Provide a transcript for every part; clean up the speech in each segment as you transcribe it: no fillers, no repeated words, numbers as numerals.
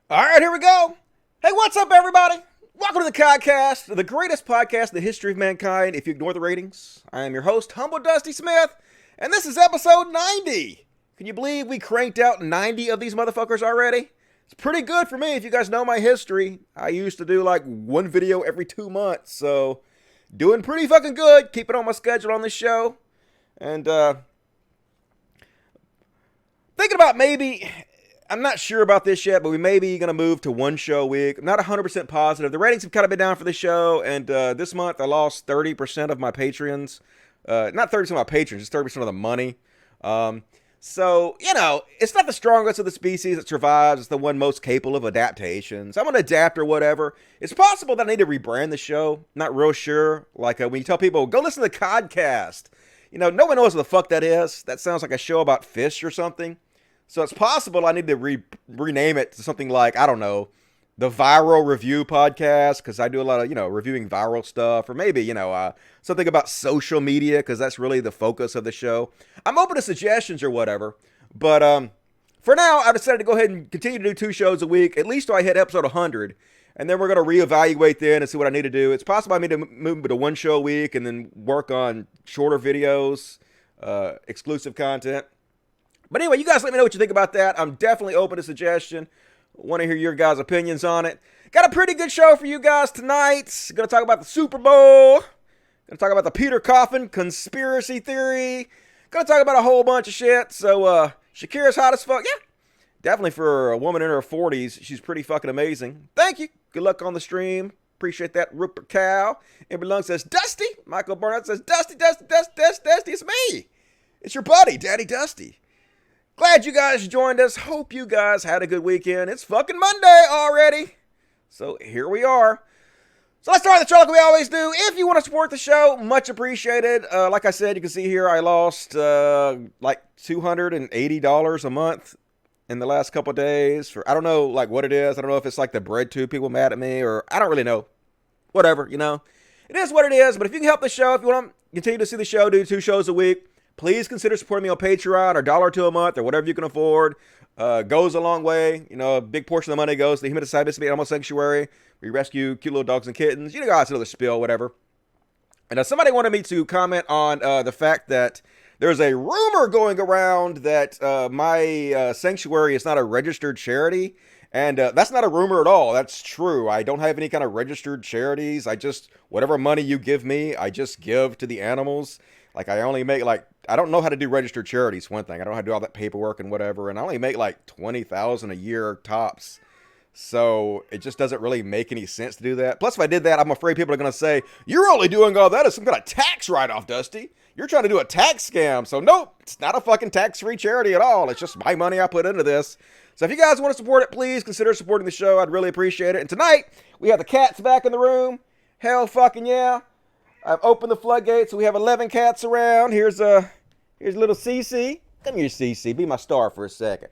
All right, here we go. Hey, what's up, everybody? Welcome to the CODcast, the greatest podcast in the history of mankind if you ignore the ratings. I am your host, Humble Dusty Smith, and this is episode 90. Can you believe we cranked out 90 of these motherfuckers already? It's pretty good for me if you guys know my history. I used to do like one video every 2 months, so doing pretty fucking good. Keeping on my schedule on this show. And thinking about maybe, I'm not sure about this yet, but we may be going to move to one show a week. I'm not 100% positive. The ratings have kind of been down for the show, and this month I lost 30% of my patrons. Not 30% of my patrons, just 30% of the money. So, it's not the strongest of the species that survives. It's the one most capable of adaptations. I'm going to adapt or whatever. It's possible that I need to rebrand the show. Not real sure. Like when you tell people, go listen to the CODcast. No one knows what the fuck that is. That sounds like a show about fish or something. So it's possible I need to rename it to something like, I don't know, the Viral Review Podcast, because I do a lot of, reviewing viral stuff, or maybe, something about social media, because that's really the focus of the show. I'm open to suggestions or whatever, but for now, I decided to go ahead and continue to do 2 shows a week, at least till I hit episode 100, and then we're going to reevaluate then and see what I need to do. It's possible I need to move to 1 show a week and then work on shorter videos, exclusive content. But anyway, you guys let me know what you think about that. I'm definitely open to suggestion. Want to hear your guys' opinions on it. Got a pretty good show for you guys tonight. Going to talk about the Super Bowl. Going to talk about the Peter Coffin conspiracy theory. Going to talk about a whole bunch of shit. So, Shakira's hot as fuck. Yeah, definitely for a woman in her 40s, she's pretty fucking amazing. Thank you. Good luck on the stream. Appreciate that, Rupert Cow. Amber Lung says, Dusty. Michael Barnett says, Dusty, Dusty, Dusty, Dusty, Dusty. It's me. It's your buddy, Daddy Dusty. Glad you guys joined us. Hope you guys had a good weekend. It's fucking Monday already. So here we are. So let's start the show like we always do. If you want to support the show, much appreciated. Like I said, you can see here I lost like $280 a month in the last couple of days. I don't know like what it is. I don't know if it's like the bread tube people mad at me, or I don't really know. Whatever, It is what it is. But if you can help the show, if you want to continue to see the show, do 2 shows a week, please consider supporting me on Patreon, or $1 a month, or whatever you can afford. Goes a long way. A big portion of the money goes to the Human Side Animal Sanctuary. We rescue cute little dogs and kittens. You guys know the spiel, whatever. And somebody wanted me to comment on the fact that there's a rumor going around that my sanctuary is not a registered charity. And that's not a rumor at all. That's true. I don't have any kind of registered charities. Whatever money you give me, I just give to the animals. Like, I only make, I don't know how to do registered charities, one thing. I don't know how to do all that paperwork and whatever. And I only make, $20,000 a year tops. So, it just doesn't really make any sense to do that. Plus, if I did that, I'm afraid people are going to say, you're only doing all that as some kind of tax write-off, Dusty. You're trying to do a tax scam. So, nope, it's not a fucking tax-free charity at all. It's just my money I put into this. So, if you guys want to support it, please consider supporting the show. I'd really appreciate it. And tonight, we have the cats back in the room. Hell fucking yeah. I've opened the floodgates, so we have 11 cats around. Here's little Cece. Come here, Cece. Be my star for a second.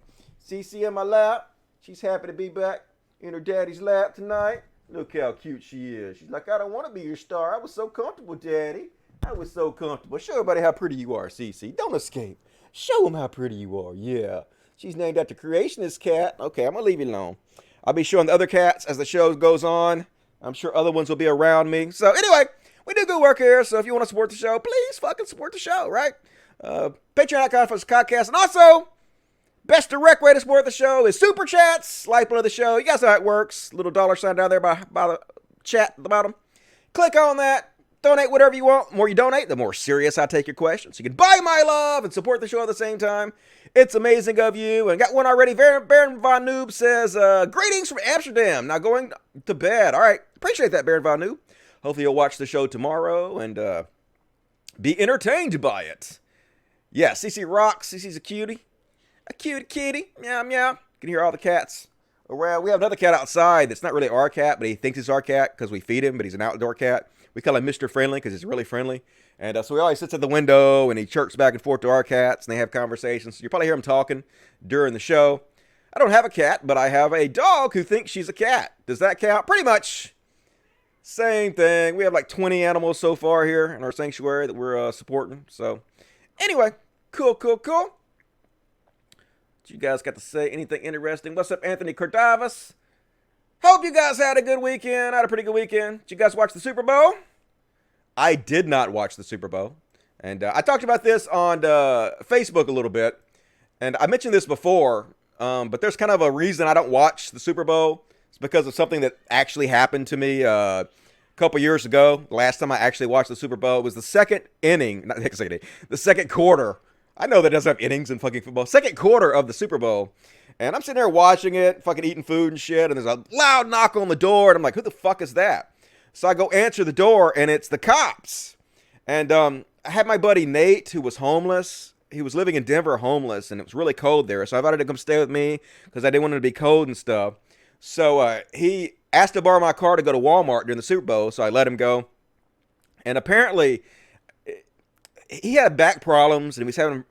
Cece in my lap. She's happy to be back in her daddy's lap tonight. Look how cute she is. She's like, I don't want to be your star. I was so comfortable, Daddy. I was so comfortable. Show everybody how pretty you are, Cece. Don't escape. Show them how pretty you are. Yeah. She's named after Creationist Cat. Okay, I'm going to leave you alone. I'll be showing the other cats as the show goes on. I'm sure other ones will be around me. So anyway, we do good work here, so if you want to support the show, please fucking support the show, right? Patreon.com for the CODcast. And also, best direct way to support the show is Super Chats, lifeblood of the show. You guys know how it works. Little dollar sign down there by the chat at the bottom. Click on that. Donate whatever you want. The more you donate, the more serious I take your questions. You can buy my love and support the show at the same time. It's amazing of you. And got one already. Baron Von Noob says, greetings from Amsterdam. Now going to bed. All right. Appreciate that, Baron Von Noob. Hopefully you'll watch the show tomorrow and be entertained by it. Yeah, Cece rocks. Cece's a cutie. A cute kitty. Meow, meow. You can hear all the cats around. We have another cat outside that's not really our cat, but he thinks it's our cat because we feed him, but he's an outdoor cat. We call him Mr. Friendly because he's really friendly. And so he always sits at the window and he chirps back and forth to our cats and they have conversations. You'll probably hear him talking during the show. I don't have a cat, but I have a dog who thinks she's a cat. Does that count? Pretty much. Same thing. We have 20 animals so far here in our sanctuary that we're supporting. So, anyway, cool. You guys got to say anything interesting? What's up, Anthony Cordavas? Hope you guys had a good weekend. I had a pretty good weekend. Did you guys watch the Super Bowl? I did not watch the Super Bowl. And I talked about this on Facebook a little bit. And I mentioned this before, but there's kind of a reason I don't watch the Super Bowl. It's because of something that actually happened to me a couple years ago. The last time I actually watched the Super Bowl was the second inning, not the second inning, the second quarter. I know that doesn't have innings in fucking football. Second quarter of the Super Bowl. And I'm sitting there watching it, fucking eating food and shit, and there's a loud knock on the door, and I'm like, who the fuck is that? So I go answer the door, and it's the cops. And I had my buddy Nate, who was homeless. He was living in Denver homeless, and it was really cold there. So I invited him to come stay with me because I didn't want him to be cold and stuff. So he asked to borrow my car to go to Walmart during the Super Bowl, so I let him go. And apparently, he had back problems, and he was having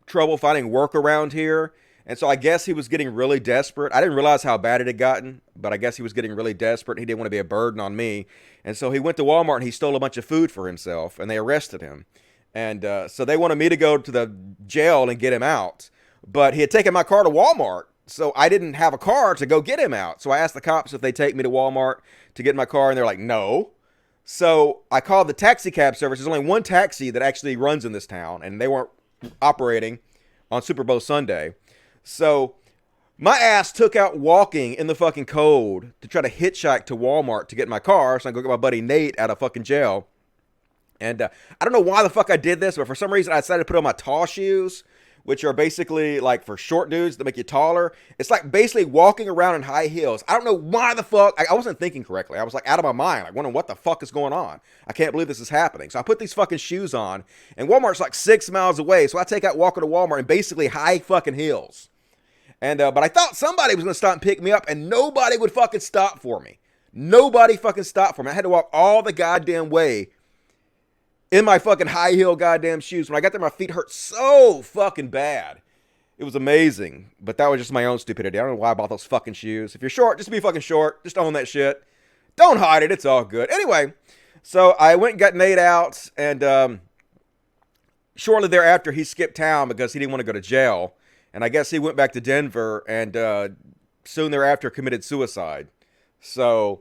trouble finding work around here. And so I guess he was getting really desperate. I didn't realize how bad it had gotten, but I guess he was getting really desperate. He didn't want to be a burden on me. And so he went to Walmart and he stole a bunch of food for himself, and they arrested him. And so they wanted me to go to the jail and get him out. But he had taken my car to Walmart, so I didn't have a car to go get him out. So I asked the cops if they'd take me to Walmart to get my car, and they're like, no. So I called the taxi cab service. There's only one taxi that actually runs in this town, and they weren't operating on Super Bowl Sunday. So my ass took out walking in the fucking cold to try to hitchhike to Walmart to get my car so I can go get my buddy Nate out of fucking jail. And I don't know why the fuck I did this, but for some reason I decided to put on my tall shoes, which are basically like for short dudes that make you taller. It's like basically walking around in high heels. I don't know why the fuck. I wasn't thinking correctly. I was like out of my mind, like wondering what the fuck is going on. I can't believe this is happening. So I put these fucking shoes on, and Walmart's like 6 miles away. So I take out walking to Walmart in basically high fucking heels. And but I thought somebody was going to stop and pick me up, and nobody would fucking stop for me. Nobody fucking stopped for me. I had to walk all the goddamn way in my fucking high heel goddamn shoes. When I got there, my feet hurt so fucking bad. It was amazing. But that was just my own stupidity. I don't know why I bought those fucking shoes. If you're short, just be fucking short. Just own that shit. Don't hide it. It's all good. Anyway, so I went and got Nate out, and shortly thereafter, he skipped town because he didn't want to go to jail. And I guess he went back to Denver and soon thereafter committed suicide. So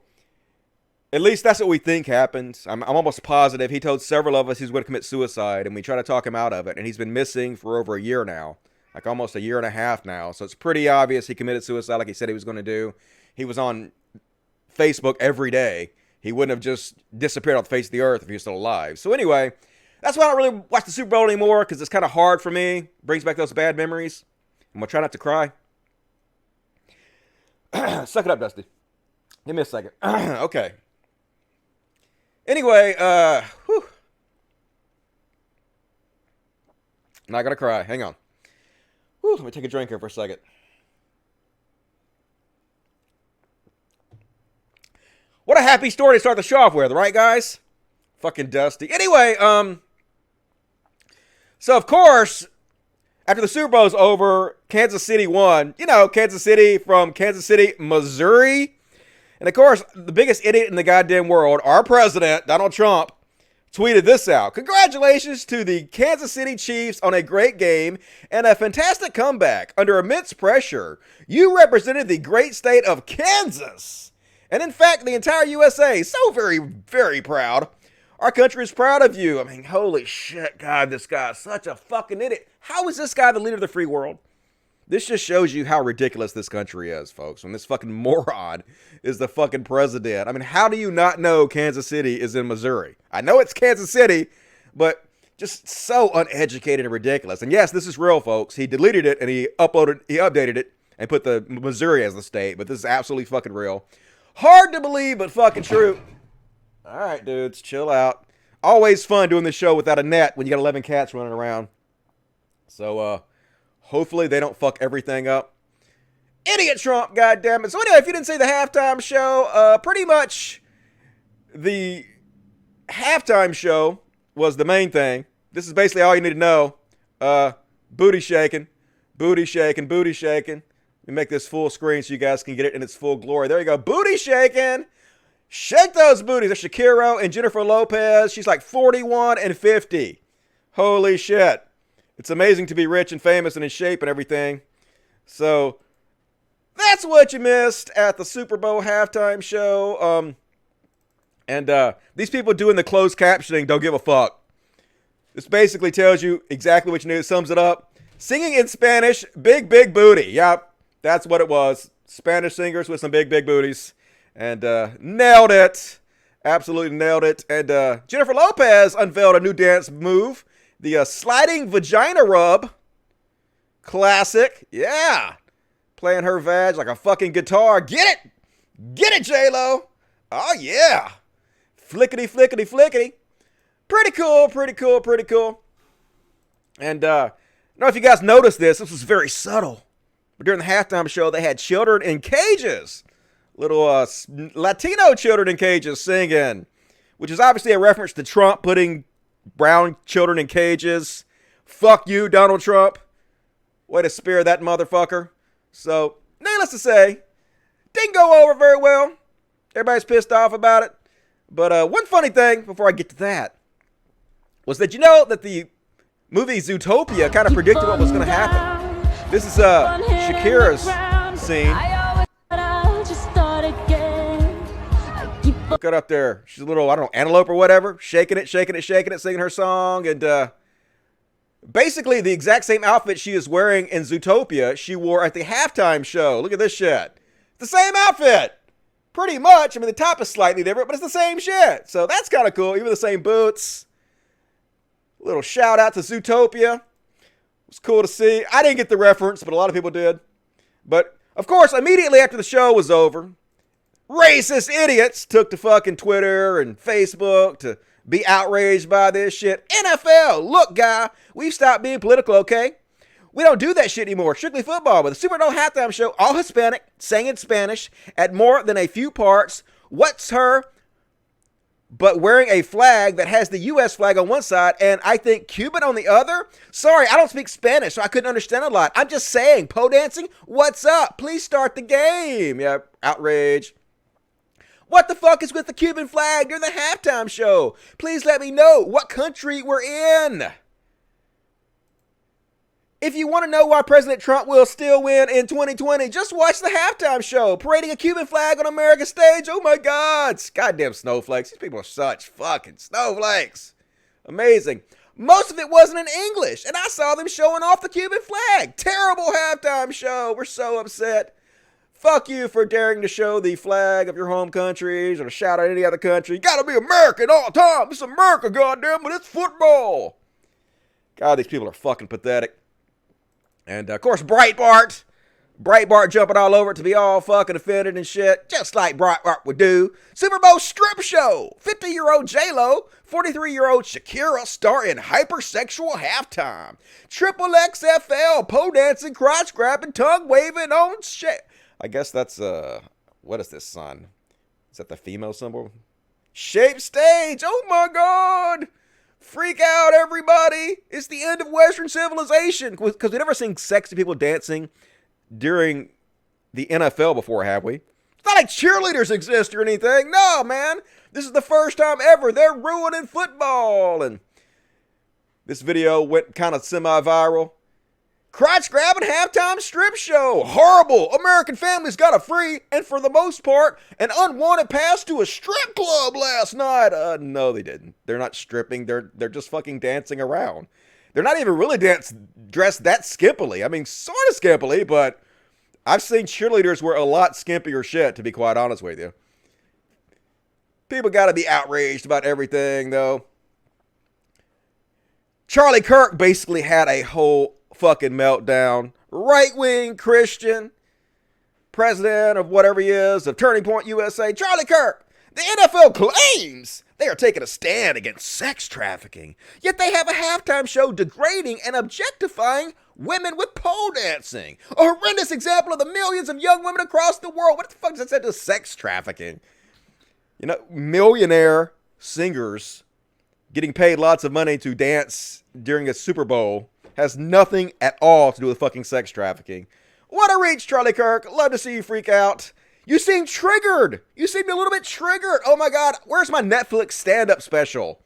at least that's what we think happened. I'm almost positive. He told several of us he was going to commit suicide, and we tried to talk him out of it. And he's been missing for over a year now, like almost a year and a half now. So it's pretty obvious he committed suicide like he said he was going to do. He was on Facebook every day. He wouldn't have just disappeared off the face of the earth if he was still alive. So anyway, that's why I don't really watch the Super Bowl anymore, because it's kind of hard for me. Brings back those bad memories. I'm going to try not to cry. Suck it up, Dusty. Give me a second. Okay. Anyway, whew. Not going to cry. Hang on. Whew, let me take a drink here for a second. What a happy story to start the show off with, right, guys? Fucking Dusty. Anyway, so of course, after the Super Bowl's over, Kansas City won. You know, Kansas City from Kansas City, Missouri. And of course, the biggest idiot in the goddamn world, our president, Donald Trump, tweeted this out. Congratulations to the Kansas City Chiefs on a great game and a fantastic comeback. Under immense pressure, you represented the great state of Kansas. And in fact, the entire USA. So very, very proud. Our country is proud of you. I mean, holy shit, God, this guy is such a fucking idiot. How is this guy the leader of the free world? This just shows you how ridiculous this country is, folks. When this fucking moron is the fucking president. I mean, how do you not know Kansas City is in Missouri? I know it's Kansas City, but just so uneducated and ridiculous. And yes, this is real, folks. He deleted it and he updated it and put the Missouri as the state. But this is absolutely fucking real. Hard to believe, but fucking true. All right, dudes, chill out. Always fun doing this show without a net when you got 11 cats running around. So, hopefully they don't fuck everything up. Idiot Trump, goddammit. So anyway, if you didn't see the halftime show, pretty much the halftime show was the main thing. This is basically all you need to know. Booty shaking, booty shaking, booty shaking. Let me make this full screen so you guys can get it in its full glory. There you go. Booty shaking. Shake those booties. There's Shakira and Jennifer Lopez. She's like 41 and 50. Holy shit. It's amazing to be rich and famous and in shape and everything. So, That's what you missed at the Super Bowl halftime show. And these people doing the closed captioning don't give a fuck. This basically tells you exactly what you need. It sums it up. Singing in Spanish, big, big booty. Yep, that's what it was. Spanish singers with some big, big booties. And nailed it. Absolutely nailed it. And Jennifer Lopez unveiled a new dance move. The sliding vagina rub. Classic. Yeah. Playing her vag like a fucking guitar. Get it? Get it, J-Lo. Oh, yeah. Flickety, flickety, flickety. Pretty cool, pretty cool, pretty cool. And I don't know if you guys noticed this. This was very subtle. But during the halftime show, they had children in cages. Little Latino children in cages singing. Which is obviously a reference to Trump putting brown children in cages. Fuck you, Donald Trump. Way to spear that motherfucker. So, needless to say, didn't go over very well. Everybody's pissed off about it. But one funny thing, before I get to that, was that you know that the movie Zootopia kind of predicted what was going to happen. This is Shakira's scene. Look it up there. She's a little, I don't know, antelope or whatever. Shaking it, shaking it, shaking it, singing her song. And basically the exact same outfit she is wearing in Zootopia, she wore at the halftime show. Look at this shit. The same outfit. Pretty much. I mean, the top is slightly different, but it's the same shit. So that's kind of cool. Even the same boots. Little shout out to Zootopia. It was cool to see. I didn't get the reference, but a lot of people did. But, of course, immediately after the show was over, racist idiots took to fucking Twitter and Facebook to be outraged by this shit. NFL, look, guy, we've stopped being political, okay? We don't do that shit anymore. Strictly football. But the Super Bowl halftime show, all Hispanic, sang in Spanish at more than a few parts. What's her but wearing a flag that has the U.S. flag on one side and I think Cuban on the other? Sorry, I don't speak Spanish, so I couldn't understand a lot. I'm just saying, pole dancing, what's up? Please start the game. Yeah, outrage. What the fuck is with the Cuban flag during the halftime show? Please let me know what country we're in. If you want to know why President Trump will still win in 2020, just watch the halftime show. Parading a Cuban flag on America's stage. Oh my God. Goddamn snowflakes. These people are such fucking snowflakes. Amazing. Most of it wasn't in English, and I saw them showing off the Cuban flag. Terrible halftime show. We're so upset. Fuck you for daring to show the flag of your home countries or to shout at any other country. You gotta be American all the time. It's America, goddamn, but it's football. God, these people are fucking pathetic. And, of course, Breitbart jumping all over it to be all fucking offended and shit, just like Breitbart would do. Super Bowl strip show. 50-year-old J-Lo, 43-year-old Shakira star in hypersexual halftime. Triple XFL, pole dancing, crotch grabbing, tongue waving on shit. I guess that's, what is this, son? Is that the female symbol? Shape stage. Oh, my God. Freak out, everybody. It's the end of Western civilization. Because we never seen sexy people dancing during the NFL before, have we? It's not like cheerleaders exist or anything. No, man. This is the first time ever. They're ruining football. And this video went kind of semi-viral. Crotch grabbing halftime strip show. Horrible. American families got a free, and for the most part, an unwanted pass to a strip club last night. No, they didn't. They're not stripping. They're just fucking dancing around. They're not even really dressed that skimpily. I mean, sort of skimpily, but I've seen cheerleaders wear a lot skimpier shit, to be quite honest with you. People got to be outraged about everything, though. Charlie Kirk basically had a whole fucking meltdown. Right-wing Christian, president of whatever he is, of Turning Point USA, Charlie Kirk. The NFL claims they are taking a stand against sex trafficking, yet they have a halftime show degrading and objectifying women with pole dancing. A horrendous example of the millions of young women across the world. What the fuck does that say to sex trafficking? You know, millionaire singers getting paid lots of money to dance during a Super Bowl has nothing at all to do with fucking sex trafficking. What a reach, Charlie Kirk. Love to see you freak out. You seem triggered. You seem a little bit triggered. Oh my God, where's my Netflix stand-up special?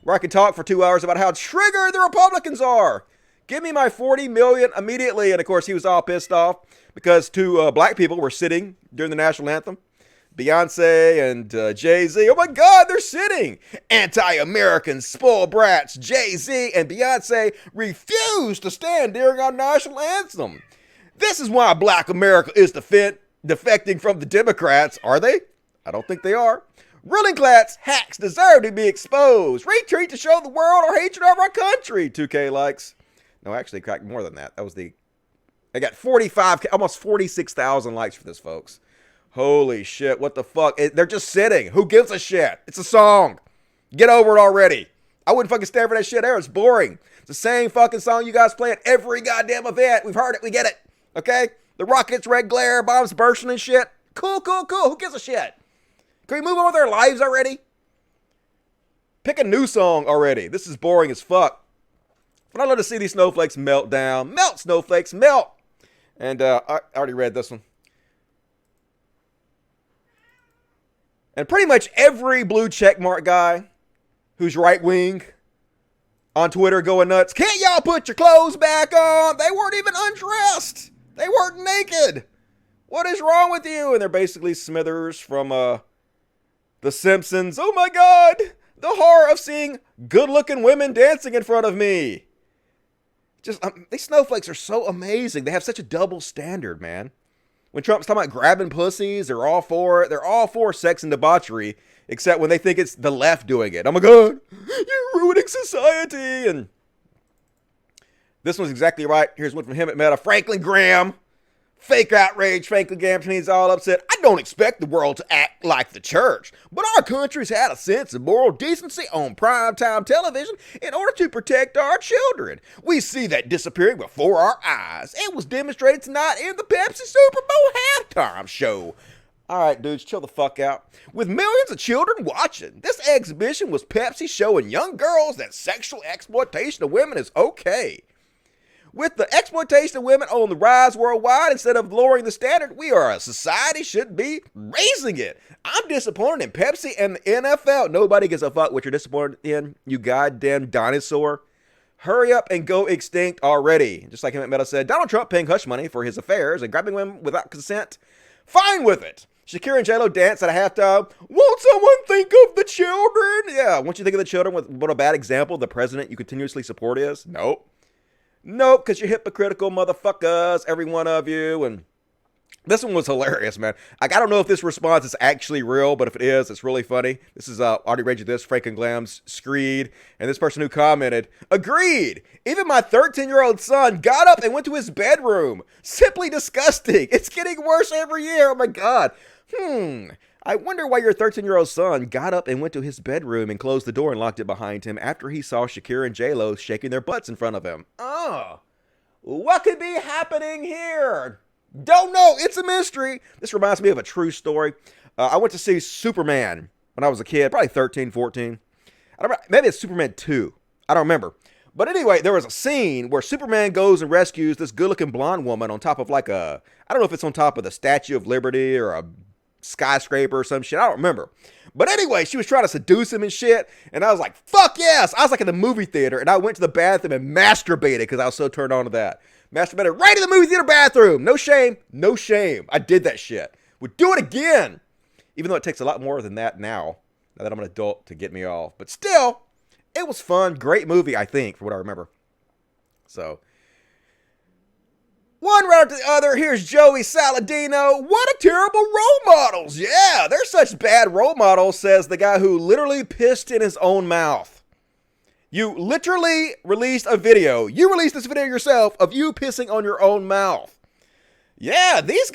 Where I can talk for 2 hours about how triggered the Republicans are. Give me my $40 million immediately. And of course, he was all pissed off because two black people were sitting during the national anthem. Beyonce and Jay-Z. Oh my God, they're sitting. Anti-American spoiled brats. Jay-Z and Beyonce refuse to stand during our national anthem. This is why Black America is defecting from the Democrats. Are they? I don't think they are. Ruling class hacks deserve to be exposed. Retweet to show the world our hatred of our country. 2K likes. No, actually, cracked more than that. I got 45, almost 46,000 likes for this, folks. Holy shit, what the fuck? They're just sitting. Who gives a shit? It's a song. Get over it already. I wouldn't fucking stand for that shit there. It's boring. It's the same fucking song you guys play at every goddamn event. We've heard it. We get it. Okay? The rockets, red glare, bombs bursting and shit. Cool. Who gives a shit? Can we move on with our lives already? Pick a new song already. This is boring as fuck. But I love to see these snowflakes melt down. Melt, snowflakes, melt. And I already read this one. And pretty much every blue checkmark guy who's right-wing on Twitter going nuts, can't y'all put your clothes back on? They weren't even undressed. They weren't naked. What is wrong with you? And they're basically Smithers from The Simpsons. Oh my God, the horror of seeing good-looking women dancing in front of me. Just, these snowflakes are so amazing. They have such a double standard, man. When Trump's talking about grabbing pussies, they're all for it. They're all for sex and debauchery, except when they think it's the left doing it. Oh my God, you're ruining society. And this one's exactly right. Here's one from him at Meta. Franklin Graham. Fake outrage. Franklin Graham, he's all upset. I don't expect the world to act like the church, but our country's had a sense of moral decency on primetime television in order to protect our children. We see that disappearing before our eyes. It was demonstrated tonight in the Pepsi Super Bowl halftime show. All right, dudes, chill the fuck out. With millions of children watching, this exhibition was Pepsi showing young girls that sexual exploitation of women is okay. With the exploitation of women on the rise worldwide, instead of lowering the standard, we are a society should be raising it. I'm disappointed in Pepsi and the NFL. Nobody gives a fuck what you're disappointed in, you goddamn dinosaur. Hurry up and go extinct already. Just like Emmett Meadow said, Donald Trump paying hush money for his affairs and grabbing women without consent. Fine with it. Shakira and J-Lo dance at a halftime. Won't someone think of the children? Yeah, won't you think of the children with what a bad example the president you continuously support is? Nope. Nope, because you're hypocritical motherfuckers, every one of you. And this one was hilarious, man. Like, I don't know if this response is actually real, but if it is, it's really funny. This is already read you this, Frank and Glam's Screed. And this person who commented, agreed. Even my 13-year-old son got up and went to his bedroom. Simply disgusting. It's getting worse every year. Oh my God. I wonder why your 13-year-old son got up and went to his bedroom and closed the door and locked it behind him after he saw Shakira and J-Lo shaking their butts in front of him. Oh, what could be happening here? Don't know. It's a mystery. This reminds me of a true story. I went to see Superman when I was a kid, probably 13, 14. I don't know, maybe it's Superman 2. I don't remember. But anyway, there was a scene where Superman goes and rescues this good-looking blonde woman on top of like I don't know if it's on top of the Statue of Liberty or a skyscraper or some shit. I don't remember. But anyway, she was trying to seduce him and shit. And I was like, fuck yes. I was like in the movie theater and I went to the bathroom and masturbated because I was so turned on to that. Masturbated right in the movie theater bathroom. No shame. No shame. I did that shit. Would do it again. Even though it takes a lot more than that now that I'm an adult to get me off. But still, it was fun. Great movie, I think, for what I remember. So, one right after the other, here's Joey Saladino. What a terrible role models. Yeah, they're such bad role models, says the guy who literally pissed in his own mouth. You literally released a video. You released this video yourself of you pissing on your own mouth. Yeah, these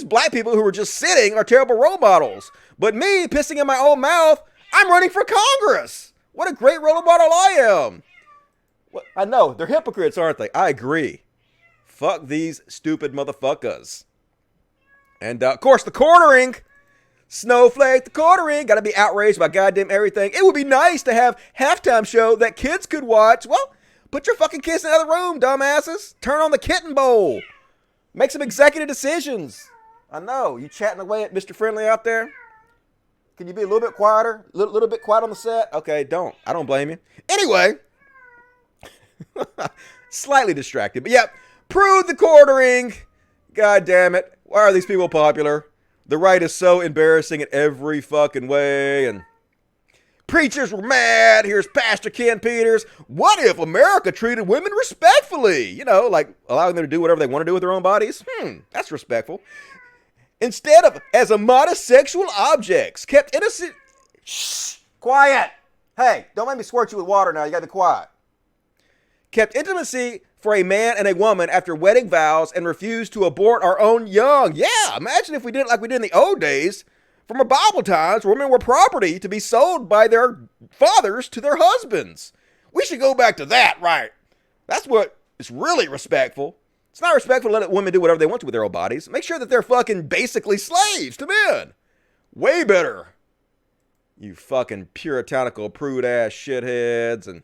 black people who were just sitting are terrible role models. But me pissing in my own mouth, I'm running for Congress. What a great role model I am. Well, I know, they're hypocrites, aren't they? I agree. Fuck these stupid motherfuckers. And, of course, the quartering. Snowflake, the quartering. Gotta be outraged by goddamn everything. It would be nice to have halftime show that kids could watch. Well, put your fucking kids in the other room, dumbasses. Turn on the kitten bowl. Make some executive decisions. I know. You chatting away at Mr. Friendly out there? Can you be a little bit quieter? A little bit quiet on the set? Okay, don't. I don't blame you. Anyway. Slightly distracted. But yeah, prove the quartering. God damn it. Why are these people popular? The right is so embarrassing in every fucking way. And preachers were mad. Here's Pastor Ken Peters. What if America treated women respectfully? You know, like allowing them to do whatever they want to do with their own bodies? That's respectful. Instead of as a modest sexual objects, kept innocent. Shh, quiet. Hey, don't make me squirt you with water now. You gotta be quiet. Kept intimacy for a man and a woman after wedding vows and refused to abort our own young. Yeah, imagine if we did it like we did in the old days from our Bible times where women were property to be sold by their fathers to their husbands. We should go back to that, right? That's what is really respectful. It's not respectful to let women do whatever they want to with their own bodies. Make sure that they're fucking basically slaves to men. Way better. You fucking puritanical, prude-ass shitheads. And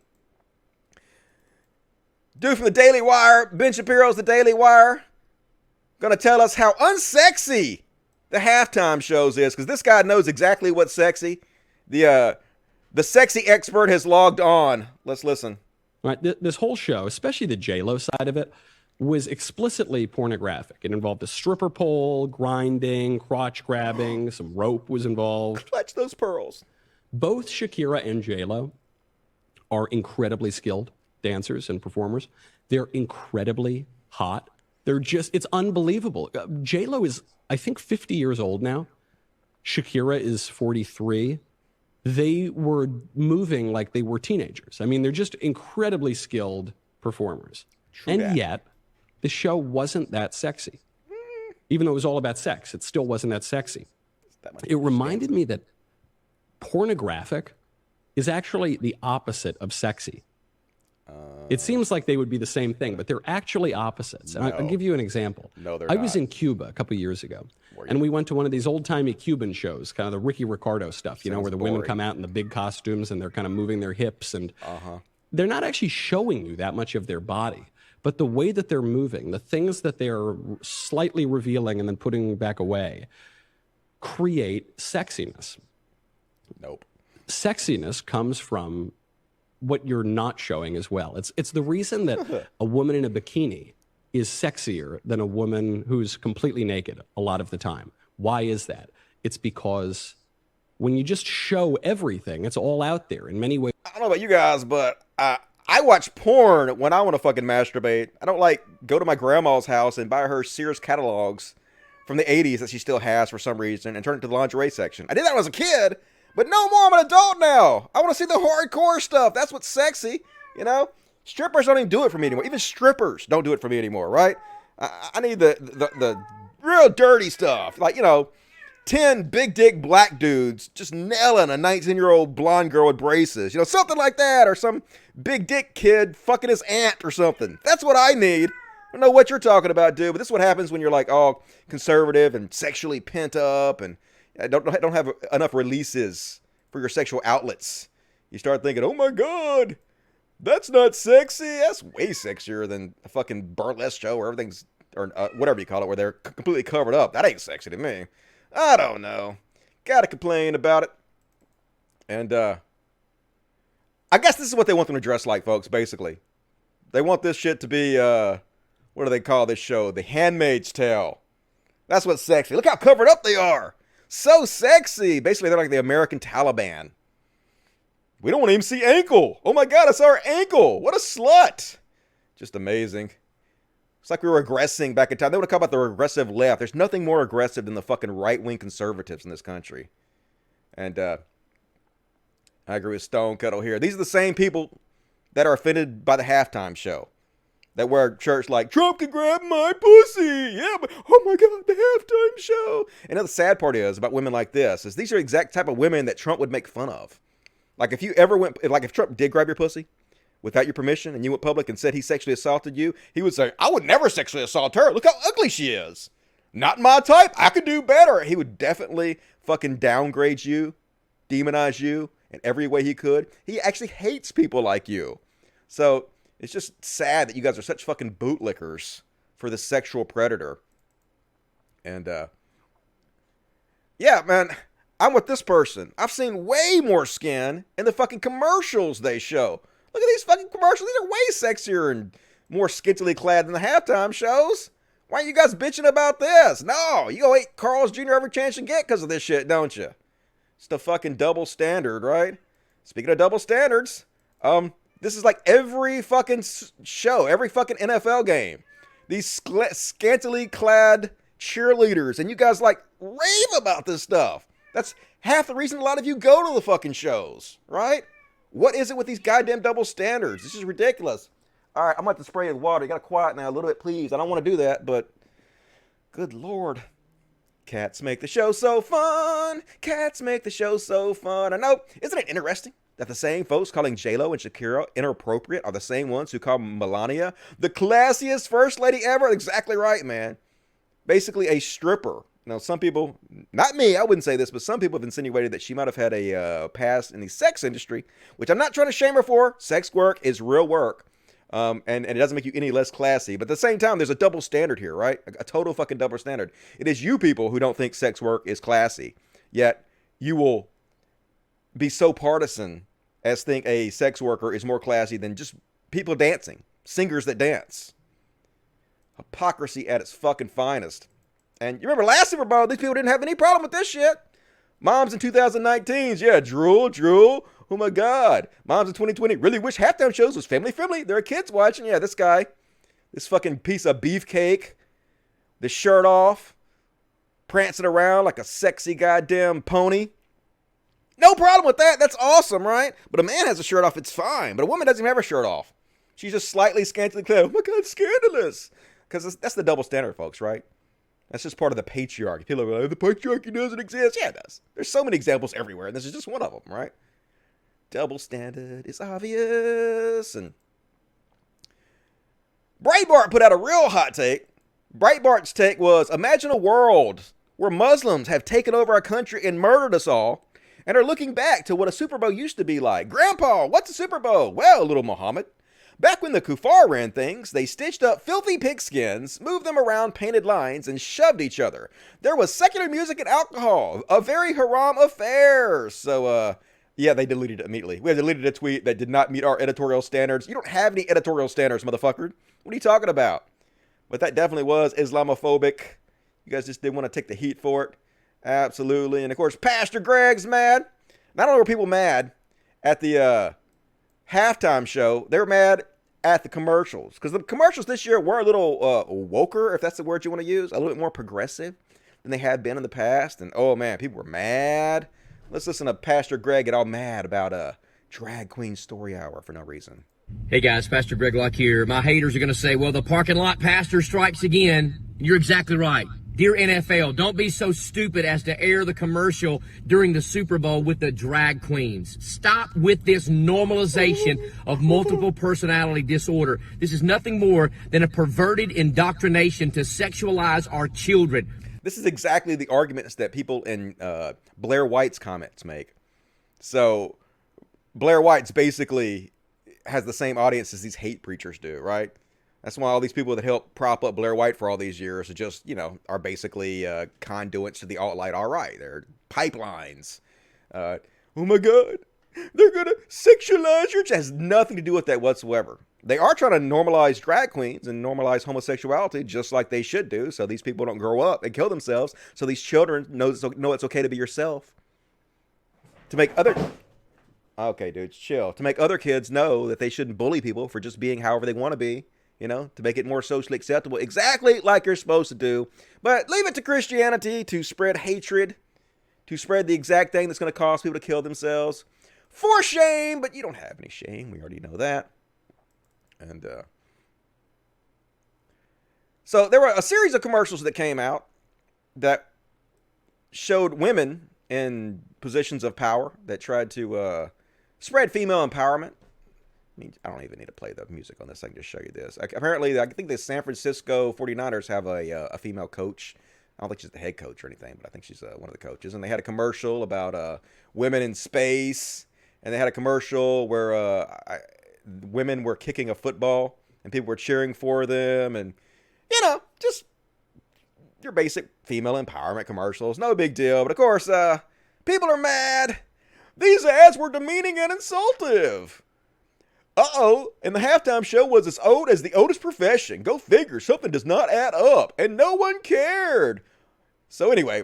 dude from the Daily Wire, Ben Shapiro's The Daily Wire, gonna tell us how unsexy the halftime shows is, because this guy knows exactly what's sexy. The sexy expert has logged on. Let's listen. Right, this whole show, especially the J-Lo side of it, was explicitly pornographic. It involved a stripper pole, grinding, crotch grabbing, some rope was involved. Clutch those pearls. Both Shakira and J-Lo are incredibly skilled dancers and performers. They're incredibly hot. It's unbelievable. J-Lo is, I think, 50 years old now. Shakira is 43. They were moving like they were teenagers. I mean, they're just incredibly skilled performers. True and that. Yet, the show wasn't that sexy. Even though it was all about sex, it still wasn't that sexy. It reminded me that pornographic is actually the opposite of sexy. It seems like they would be the same thing, but they're actually opposites. And I'll give you an example. No, they're not. I was in Cuba a couple of years ago, and we went to one of these old-timey Cuban shows, kind of the Ricky Ricardo stuff, you know, where the women come out in the big costumes and they're kind of moving their hips, and they're not actually showing you that much of their body. But the way that they're moving, the things that they're slightly revealing and then putting back away, create sexiness. Nope. Sexiness comes from what you're not showing as well. It's the reason that a woman in a bikini is sexier than a woman who's completely naked a lot of the time. Why is that? It's because when you just show everything, it's all out there in many ways. I don't know about you guys, but I watch porn when I want to fucking masturbate. I don't like go to my grandma's house and buy her Sears catalogs from the 80s that she still has for some reason and turn it to the lingerie section. I did that when I was a kid, but no more. I'm an adult now. I want to see the hardcore stuff. That's what's sexy, you know? Strippers don't even do it for me anymore. Even strippers don't do it for me anymore, right? I need the real dirty stuff. Like, you know, 10 big dick black dudes just nailing a 19-year-old blonde girl with braces. You know, something like that. Or some big dick kid fucking his aunt or something. That's what I need. I don't know what you're talking about, dude, but this is what happens when you're like all conservative and sexually pent up and don't have enough releases for your sexual outlets. You start thinking, oh my God, that's not sexy. That's way sexier than a fucking burlesque show where everything's, or whatever you call it, where they're completely covered up. That ain't sexy to me. I don't know. Gotta complain about it. And I guess this is what they want them to dress like, folks, basically. They want this shit to be, what do they call this show? The Handmaid's Tale. That's what's sexy. Look how covered up they are. So sexy. Basically, they're like the American Taliban. We don't want to even see ankle. Oh my God, I saw her ankle. What a slut. Just amazing. It's like we were regressing back in time. They want to talk about the regressive left. There's nothing more aggressive than the fucking right-wing conservatives in this country. And I agree with Stone Cuddle here. These are the same people that are offended by the halftime show. That wear shirts like, Trump can grab my pussy. Yeah, but oh my God, the halftime show. And the sad part is about women like this is these are the exact type of women that Trump would make fun of. Like if you ever went, like if Trump did grab your pussy without your permission and you went public and said he sexually assaulted you, he would say, I would never sexually assault her. Look how ugly she is. Not my type. I could do better. He would definitely fucking downgrade you, demonize you in every way he could. He actually hates people like you. So it's just sad that you guys are such fucking bootlickers for the sexual predator. And, yeah, man, I'm with this person. I've seen way more skin in the fucking commercials they show. Look at these fucking commercials. These are way sexier and more scantily clad than the halftime shows. Why are you guys bitching about this? No, you go hate Carl's Jr. every chance you get because of this shit, don't you? It's the fucking double standard, right? Speaking of double standards, this is like every fucking show, every fucking NFL game. These scantily clad cheerleaders, and you guys like rave about this stuff. That's half the reason a lot of you go to the fucking shows, right? What is it with these goddamn double standards? This is ridiculous. All right, I'm about to spray it with water. You got to quiet now a little bit, please. I don't want to do that, but good Lord. Cats make the show so fun. Cats make the show so fun. I know. Isn't it interesting that the same folks calling J-Lo and Shakira inappropriate are the same ones who call Melania the classiest first lady ever? Exactly right, man. Basically a stripper. Now, some people, not me, I wouldn't say this, but some people have insinuated that she might have had a past in the sex industry, which I'm not trying to shame her for. Sex work is real work. And it doesn't make you any less classy. But at the same time, there's a double standard here, right? A total fucking double standard. It is you people who don't think sex work is classy. Yet, you will be so partisan as think a sex worker is more classy than just people dancing. Singers that dance. Hypocrisy at its fucking finest. And you remember last Super Bowl, these people didn't have any problem with this shit. Moms in 2019s, yeah, drool. Oh my God. Moms in 2020 really wish halftime shows was family friendly. There are kids watching. Yeah, this guy, this fucking piece of beefcake, the shirt off, prancing around like a sexy goddamn pony. No problem with that. That's awesome, right? But a man has a shirt off, it's fine. But a woman doesn't even have her shirt off. She's just slightly scantily clad. Oh my God, scandalous. Because that's the double standard, folks, right? That's just part of the patriarchy. People are like, the patriarchy doesn't exist. Yeah, it does. There's so many examples everywhere, and this is just one of them, right? Double standard is obvious. And Breitbart put out a real hot take. Breitbart's take was, imagine a world where Muslims have taken over our country and murdered us all, and are looking back to what a Super Bowl used to be like. Grandpa, what's a Super Bowl? Well, little Muhammad, back when the kuffar ran things, they stitched up filthy pigskins, moved them around painted lines, and shoved each other. There was secular music and alcohol, a very haram affair. So, yeah, they deleted it immediately. We deleted a tweet that did not meet our editorial standards. You don't have any editorial standards, motherfucker. What are you talking about? But that definitely was Islamophobic. You guys just didn't want to take the heat for it. Absolutely. And, of course, Pastor Greg's mad. Not only were people mad at the halftime show, they were mad at the commercials. Because the commercials this year were a little woker, if that's the word you want to use. A little bit more progressive than they had been in the past. And, oh, man, people were mad. Let's listen to Pastor Greg get all mad about a drag queen story hour for no reason. Hey guys, Pastor Greg Locke here. My haters are going to say, well, the parking lot pastor strikes again. You're exactly right. Dear NFL, don't be so stupid as to air the commercial during the Super Bowl with the drag queens. Stop with this normalization of multiple personality disorder. This is nothing more than a perverted indoctrination to sexualize our children. This is exactly the arguments that people in Blair White's comments make. So Blair White's basically has the same audience as these hate preachers do, right? That's why all these people that helped prop up Blair White for all these years are just, are basically conduits to the alt-right all-right. They're pipelines. Oh my God, they're going to sexualize your... It has nothing to do with that whatsoever. They are trying to normalize drag queens and normalize homosexuality just like they should do, so these people don't grow up and kill themselves, so these children know it's okay to be yourself. To make other... Okay, dudes, chill. To make other kids know that they shouldn't bully people for just being however they want to be, to make it more socially acceptable, exactly like you're supposed to do. But leave it to Christianity to spread hatred, to spread the exact thing that's going to cause people to kill themselves. For shame, but you don't have any shame. We already know that. And so there were a series of commercials that came out that showed women in positions of power that tried to spread female empowerment. I mean, I don't even need to play the music on this. I can just show you this. Apparently, I think the San Francisco 49ers have a female coach. I don't think she's the head coach or anything, but I think she's one of the coaches. And they had a commercial about women in space. And they had a commercial where women were kicking a football and people were cheering for them. And, just your basic female empowerment commercials. No big deal. But, of course, people are mad. These ads were demeaning and insultive. Uh-oh, and the halftime show was as old as the oldest profession. Go figure, something does not add up, and no one cared. So anyway,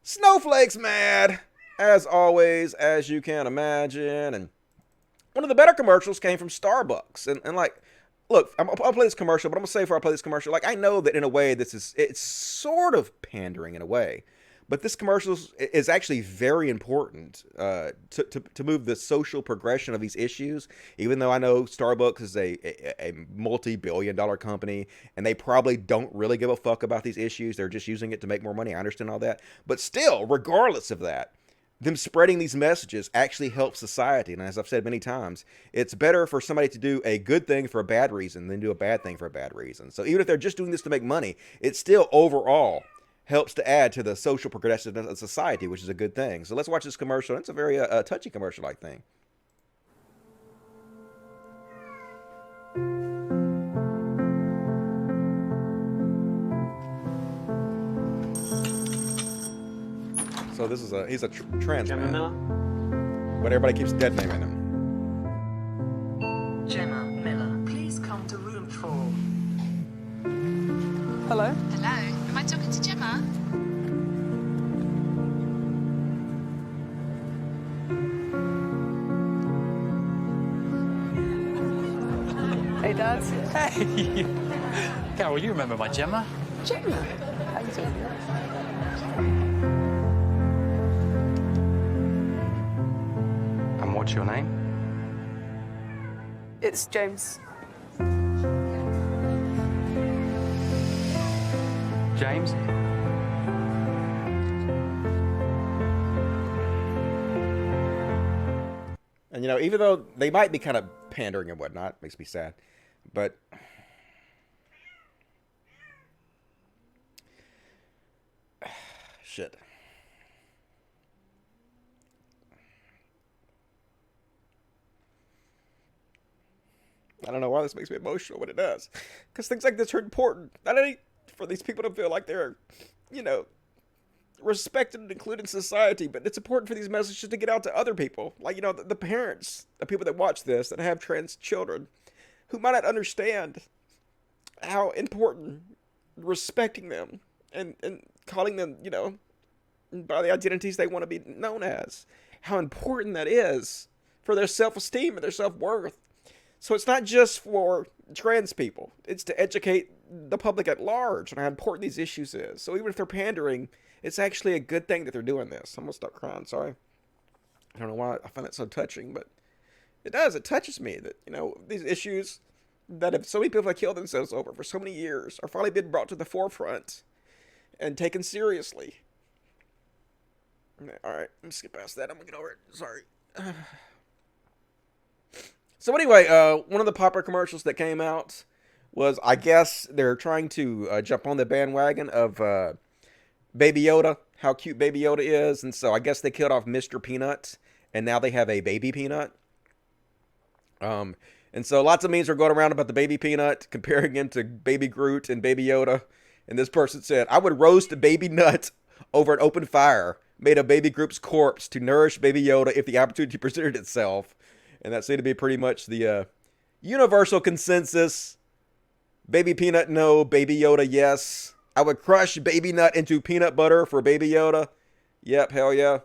Snowflake's mad, as always, as you can imagine, and one of the better commercials came from Starbucks, and like, look, I'll play this commercial, but I'm going to say before I play this commercial, like, I know that in a way it's sort of pandering in a way, but this commercial is actually very important to move the social progression of these issues, even though I know Starbucks is a multi-billion-dollar company, and they probably don't really give a fuck about these issues. They're just using it to make more money. I understand all that. But still, regardless of that, them spreading these messages actually helps society. And as I've said many times, it's better for somebody to do a good thing for a bad reason than do a bad thing for a bad reason. So even if they're just doing this to make money, it still overall helps to add to the social progressiveness of society, which is a good thing. So let's watch this commercial. It's a very touchy commercial, I think. So this is he's a trans Gemma man, Miller? but everybody keeps dead naming him. Gemma Miller, please come to room 4. Hello? Hello, am I talking to Gemma? Hey, Dad. Hey! Carol, you remember my Gemma? Gemma. How you doing? And what's your name? It's James. James? And, you know, even though they might be kind of pandering and whatnot, makes me sad, but shit. I don't know why this makes me emotional when it does, because things like this are important. Not only for these people to feel like they're, you know, respected and included in society, but it's important for these messages to get out to other people, like, you know, the parents, the people that watch this that have trans children, who might not understand how important respecting them and calling them, you know, by the identities they want to be known as, how important that is for their self-esteem and their self-worth. So it's not just for trans people, it's to educate the public at large on how important these issues is. So even if they're pandering, it's actually a good thing that they're doing this. I'm gonna stop crying, sorry. I don't know why I find it so touching, but it does. It touches me that, you know, these issues that have so many people have killed themselves over for so many years are finally being brought to the forefront and taken seriously. All right, let me skip past that. I'm gonna get over it. Sorry. So anyway, one of the popular commercials that came out was, I guess they're trying to jump on the bandwagon of Baby Yoda, how cute Baby Yoda is. And so I guess they killed off Mr. Peanut, and now they have a Baby Peanut. And so lots of memes are going around about the Baby Peanut, comparing him to Baby Groot and Baby Yoda. And this person said, I would roast a baby nut over an open fire made of Baby Groot's corpse to nourish Baby Yoda if the opportunity presented itself. And that seemed to be pretty much the universal consensus. Baby Peanut, no. Baby Yoda, yes. I would crush Baby Nut into peanut butter for Baby Yoda. Yep, hell yeah.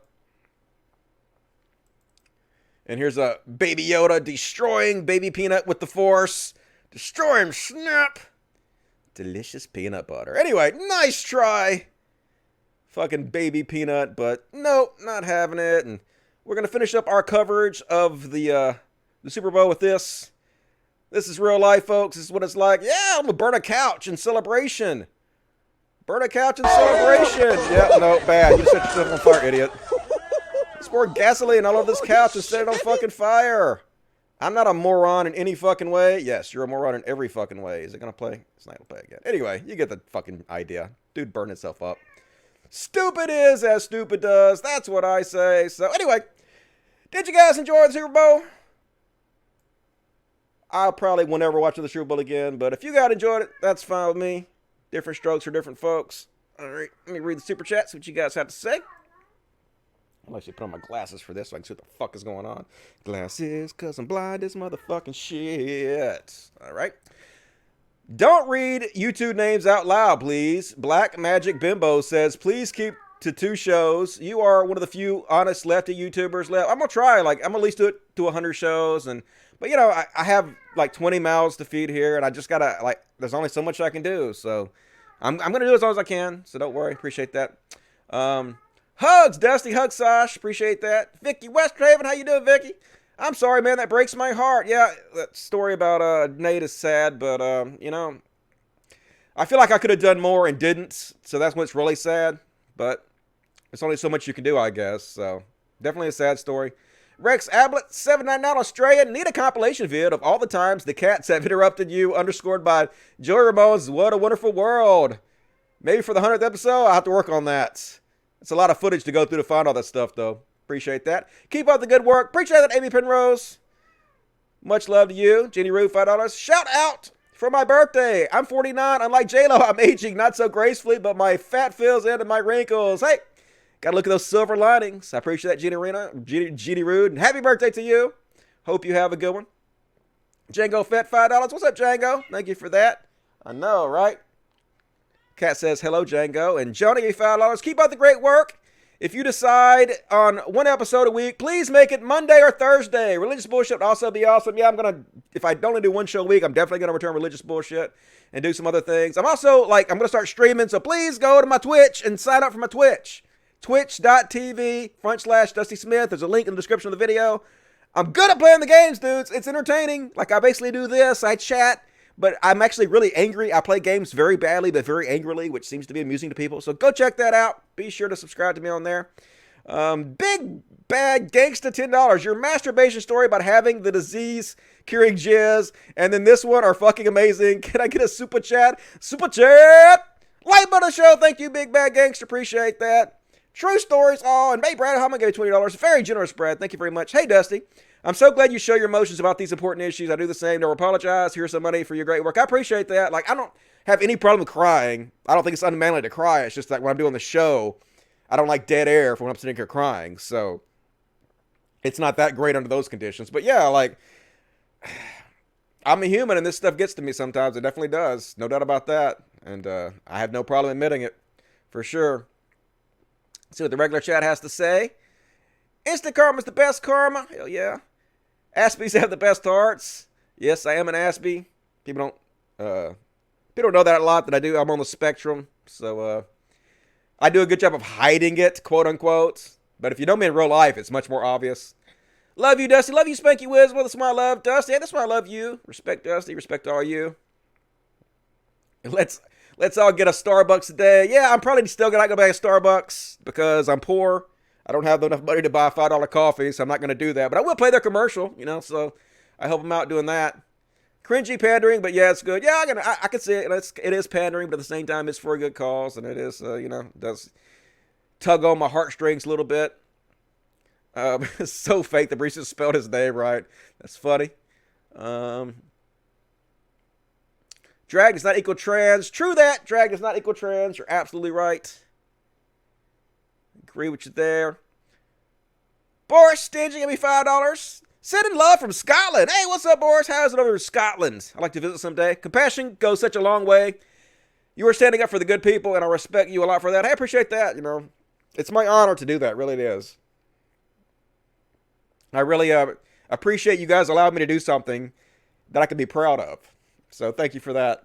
And here's a Baby Yoda destroying Baby Peanut with the Force. Destroy him, snap. Delicious peanut butter. Anyway, nice try. Fucking Baby Peanut, but nope, not having it. And we're going to finish up our coverage of the Super Bowl with this. This is real life, folks. This is what it's like. Yeah, I'm going to burn a couch in celebration. Burn a couch in celebration. Yeah, no, bad. You set yourself on fire, idiot. Let's pour gasoline all over this couch and set it on fucking fire. I'm not a moron in any fucking way. Yes, you're a moron in every fucking way. Is it going to play? It's not going to play again. Anyway, you get the fucking idea. Dude burned himself up. Stupid is as stupid does. That's what I say. So anyway, did you guys enjoy the Super Bowl? I probably will never watch the Super Bowl again, but if you guys enjoyed it, that's fine with me. Different strokes for different folks. All right, let me read the super chat, see what you guys have to say. I'll actually put on my glasses for this so I can see what the fuck is going on. Glasses, cause I'm blind as motherfucking shit. All right. Don't read YouTube names out loud, please. Black Magic Bimbo says, please keep to 2 shows. You are one of the few honest lefty YouTubers left. I'm gonna try. Like, I'm gonna at least do it to 100 shows. But you know, I have like 20 mouths to feed here, and I just gotta, like, there's only so much I can do. So I'm gonna do as long as I can. So don't worry. Appreciate that. Hugs, Dusty. Hugs, Sash. Appreciate that. Vicky Westhaven, how you doing, Vicky? I'm sorry, man. That breaks my heart. Yeah, that story about Nate is sad, but you know, I feel like I could have done more and didn't. So that's when it's really sad. But it's only so much you can do, I guess. So definitely a sad story. Rex Ablett, 799 Australia. Need a compilation vid of all the times the cats have interrupted you, underscored by Joey Ramone's What a Wonderful World. Maybe for the 100th episode, I'll have to work on that. It's a lot of footage to go through to find all that stuff, though. Appreciate that. Keep up the good work. Appreciate that, Amy Penrose. Much love to you. Jenny Rue, $5. Shout out for my birthday. I'm 49. Unlike J-Lo, I'm aging not so gracefully, but my fat fills into my wrinkles. Hey, gotta look at those silver linings. I appreciate that, Jenny Rude. And happy birthday to you. Hope you have a good one. Django Fett, $5. What's up, Django? Thank you for that. I know, right? Kat says, hello, Django. And Johnny, $5. Keep up the great work. If you decide on 1 episode a week, please make it Monday or Thursday. Religious Bullshit would also be awesome. Yeah, if I only do 1 show a week, I'm definitely going to return Religious Bullshit and do some other things. I'm also, I'm going to start streaming, so please go to my Twitch and sign up for my Twitch. Twitch.tv/Dusty Smith. There's a link in the description of the video. I'm good at playing the games, dudes. It's entertaining. Like, I basically do this. I chat. But I'm actually really angry. I play games very badly, but very angrily, which seems to be amusing to people. So go check that out. Be sure to subscribe to me on there. Big Bad Gangsta, $10. Your masturbation story about having the disease, curing jizz, and then this one are fucking amazing. Can I get a super chat? Super chat! Like button show. Thank you, Big Bad Gangsta. Appreciate that. True stories. Oh, and hey, Brad Hellman gave $20. Very generous, Brad. Thank you very much. Hey, Dusty. I'm so glad you show your emotions about these important issues. I do the same. Never apologize. Here's some money for your great work. I appreciate that. Like, I don't have any problem with crying. I don't think it's unmanly to cry. It's just that when I'm doing the show, I don't like dead air for when I'm sitting here crying. So it's not that great under those conditions. But yeah, like, I'm a human and this stuff gets to me sometimes. It definitely does. No doubt about that. And I have no problem admitting it for sure. Let's see what the regular chat has to say. Instant karma is the best karma. Hell yeah. Aspies have the best hearts. Yes, I am an Aspie. People don't know that a lot, that I do. I'm on the spectrum. So I do a good job of hiding it, quote unquote. But if you know me in real life, it's much more obvious. Love you, Dusty. Love you, Spanky Wiz. Well, that's why I love Dusty. Yeah, that's why I love you. Respect Dusty. Respect all you. And let's all get a Starbucks today. Yeah, I'm probably still going to go buy a Starbucks because I'm poor. I don't have enough money to buy a $5 coffee, so I'm not going to do that. But I will play their commercial, so I help them out doing that. Cringy pandering, but yeah, it's good. Yeah, I can see it. It is pandering, but at the same time, it's for a good cause, and it is, does tug on my heartstrings a little bit. It's so fake. The barista spelled his name right. That's funny. Drag does not equal trans. True that. Drag does not equal trans. You're absolutely right. Agree with you there. Boris Stingy, give me $5. Sending love from Scotland. Hey, what's up, Boris? How's it over in Scotland? I'd like to visit someday. Compassion goes such a long way. You are standing up for the good people, and I respect you a lot for that. I appreciate that, It's my honor to do that. Really it is. I really appreciate you guys allowing me to do something that I can be proud of. So thank you for that.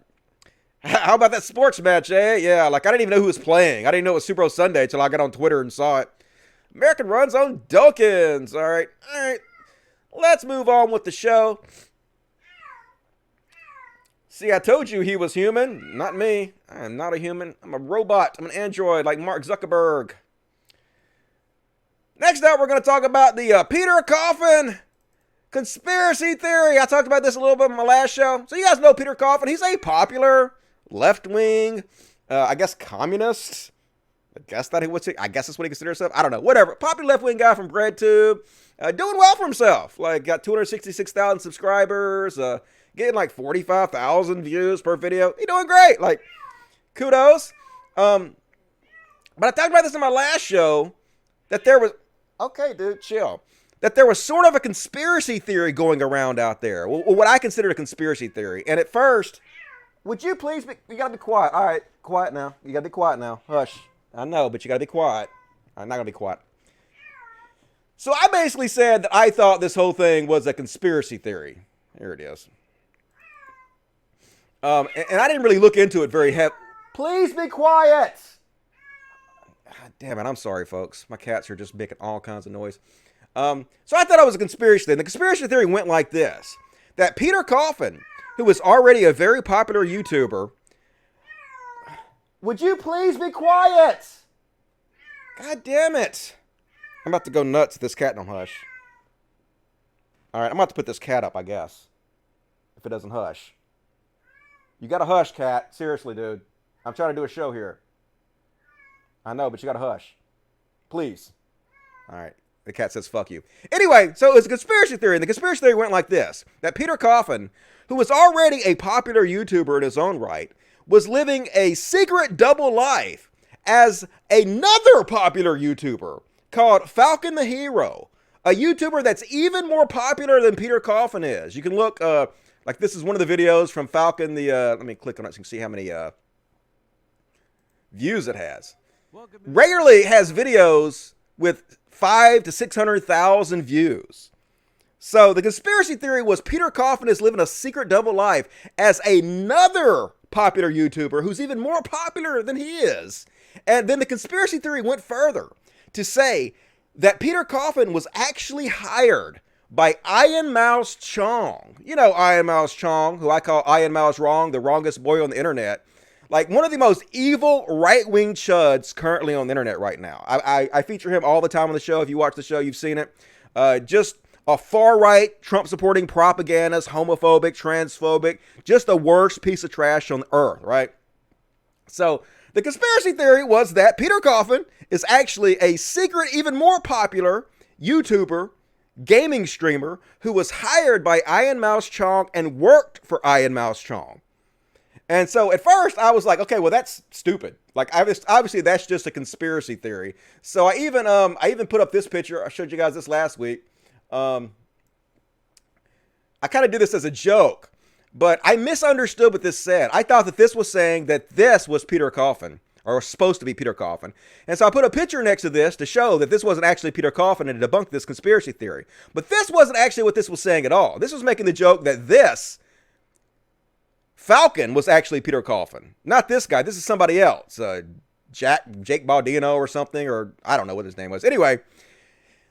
How about that sports match, eh? Yeah, I didn't even know who was playing. I didn't know it was Super Bowl Sunday until I got on Twitter and saw it. American runs on Dawkins. All right. Let's move on with the show. See, I told you he was human. Not me. I am not a human. I'm a robot. I'm an android like Mark Zuckerberg. Next up, we're going to talk about the Peter Coffin conspiracy theory. I talked about this a little bit in my last show. So you guys know Peter Coffin. He's a popular left-wing, I guess, communist. I guess that's what he considers himself. I don't know. Whatever. Popular left-wing guy from BreadTube. Doing well for himself. Got 266,000 subscribers. Getting 45,000 views per video. He's doing great. Kudos. But I talked about this in my last show, that there was Okay, dude, chill. That there was sort of a conspiracy theory going around out there. Well, what I considered a conspiracy theory. And at first, would you please be, you gotta be quiet. All right, quiet now. You gotta be quiet now. Hush. I know, but you gotta be quiet. I'm not gonna be quiet. So I basically said that I thought this whole thing was a conspiracy theory. Here it is. And I didn't really look into it very heavily. Please be quiet. God damn it, I'm sorry, folks. My cats are just making all kinds of noise. So I thought it was a conspiracy theory. The conspiracy theory went like this. That Peter Coffin, who was already a very popular YouTuber... Would you please be quiet? God damn it. I'm about to go nuts if this cat don't hush. Alright, I'm about to put this cat up, I guess. If it doesn't hush. You gotta hush, cat. Seriously, dude. I'm trying to do a show here. I know, but you gotta hush. Please. Alright. The cat says, fuck you. Anyway, so it's a conspiracy theory, and the conspiracy theory went like this. That Peter Coffin, who was already a popular YouTuber in his own right, was living a secret double life as another popular YouTuber called Falcon the Hero. A YouTuber that's even more popular than Peter Coffin is. You can look, like this is one of the videos from Falcon the, let me click on it so you can see how many views it has. Regularly has videos with 500,000 to 600,000 views. So the conspiracy theory was Peter Coffin is living a secret double life as another popular YouTuber who's even more popular than he is. And then the conspiracy theory went further to say that Peter Coffin was actually hired by Iron Mouse Chong. You know Iron Mouse Chong, who I call Iron Mouse Wrong, the wrongest boy on the internet. Like one of the most evil right-wing chuds currently on the internet right now. I feature him all the time on the show. If you watch the show, you've seen it. Just a far-right, Trump-supporting propagandist, homophobic, transphobic, just the worst piece of trash on earth, right? So the conspiracy theory was that Peter Coffin is actually a secret, even more popular YouTuber, gaming streamer who was hired by Iron Mouse Chong and worked for Iron Mouse Chong. And so at first I was like, okay, well that's stupid. Like obviously that's just a conspiracy theory. So I even put up this picture. I showed you guys this last week. I kind of do this as a joke, but I misunderstood what this said. I thought that this was saying that this was Peter Coffin, or was supposed to be Peter Coffin. And so I put a picture next to this to show that this wasn't actually Peter Coffin and to debunk this conspiracy theory. But this wasn't actually what this was saying at all. This was making the joke that this Falcon was actually Peter Coffin. Not this guy. This is somebody else. Jake Baldino or something, or I don't know what his name was. Anyway,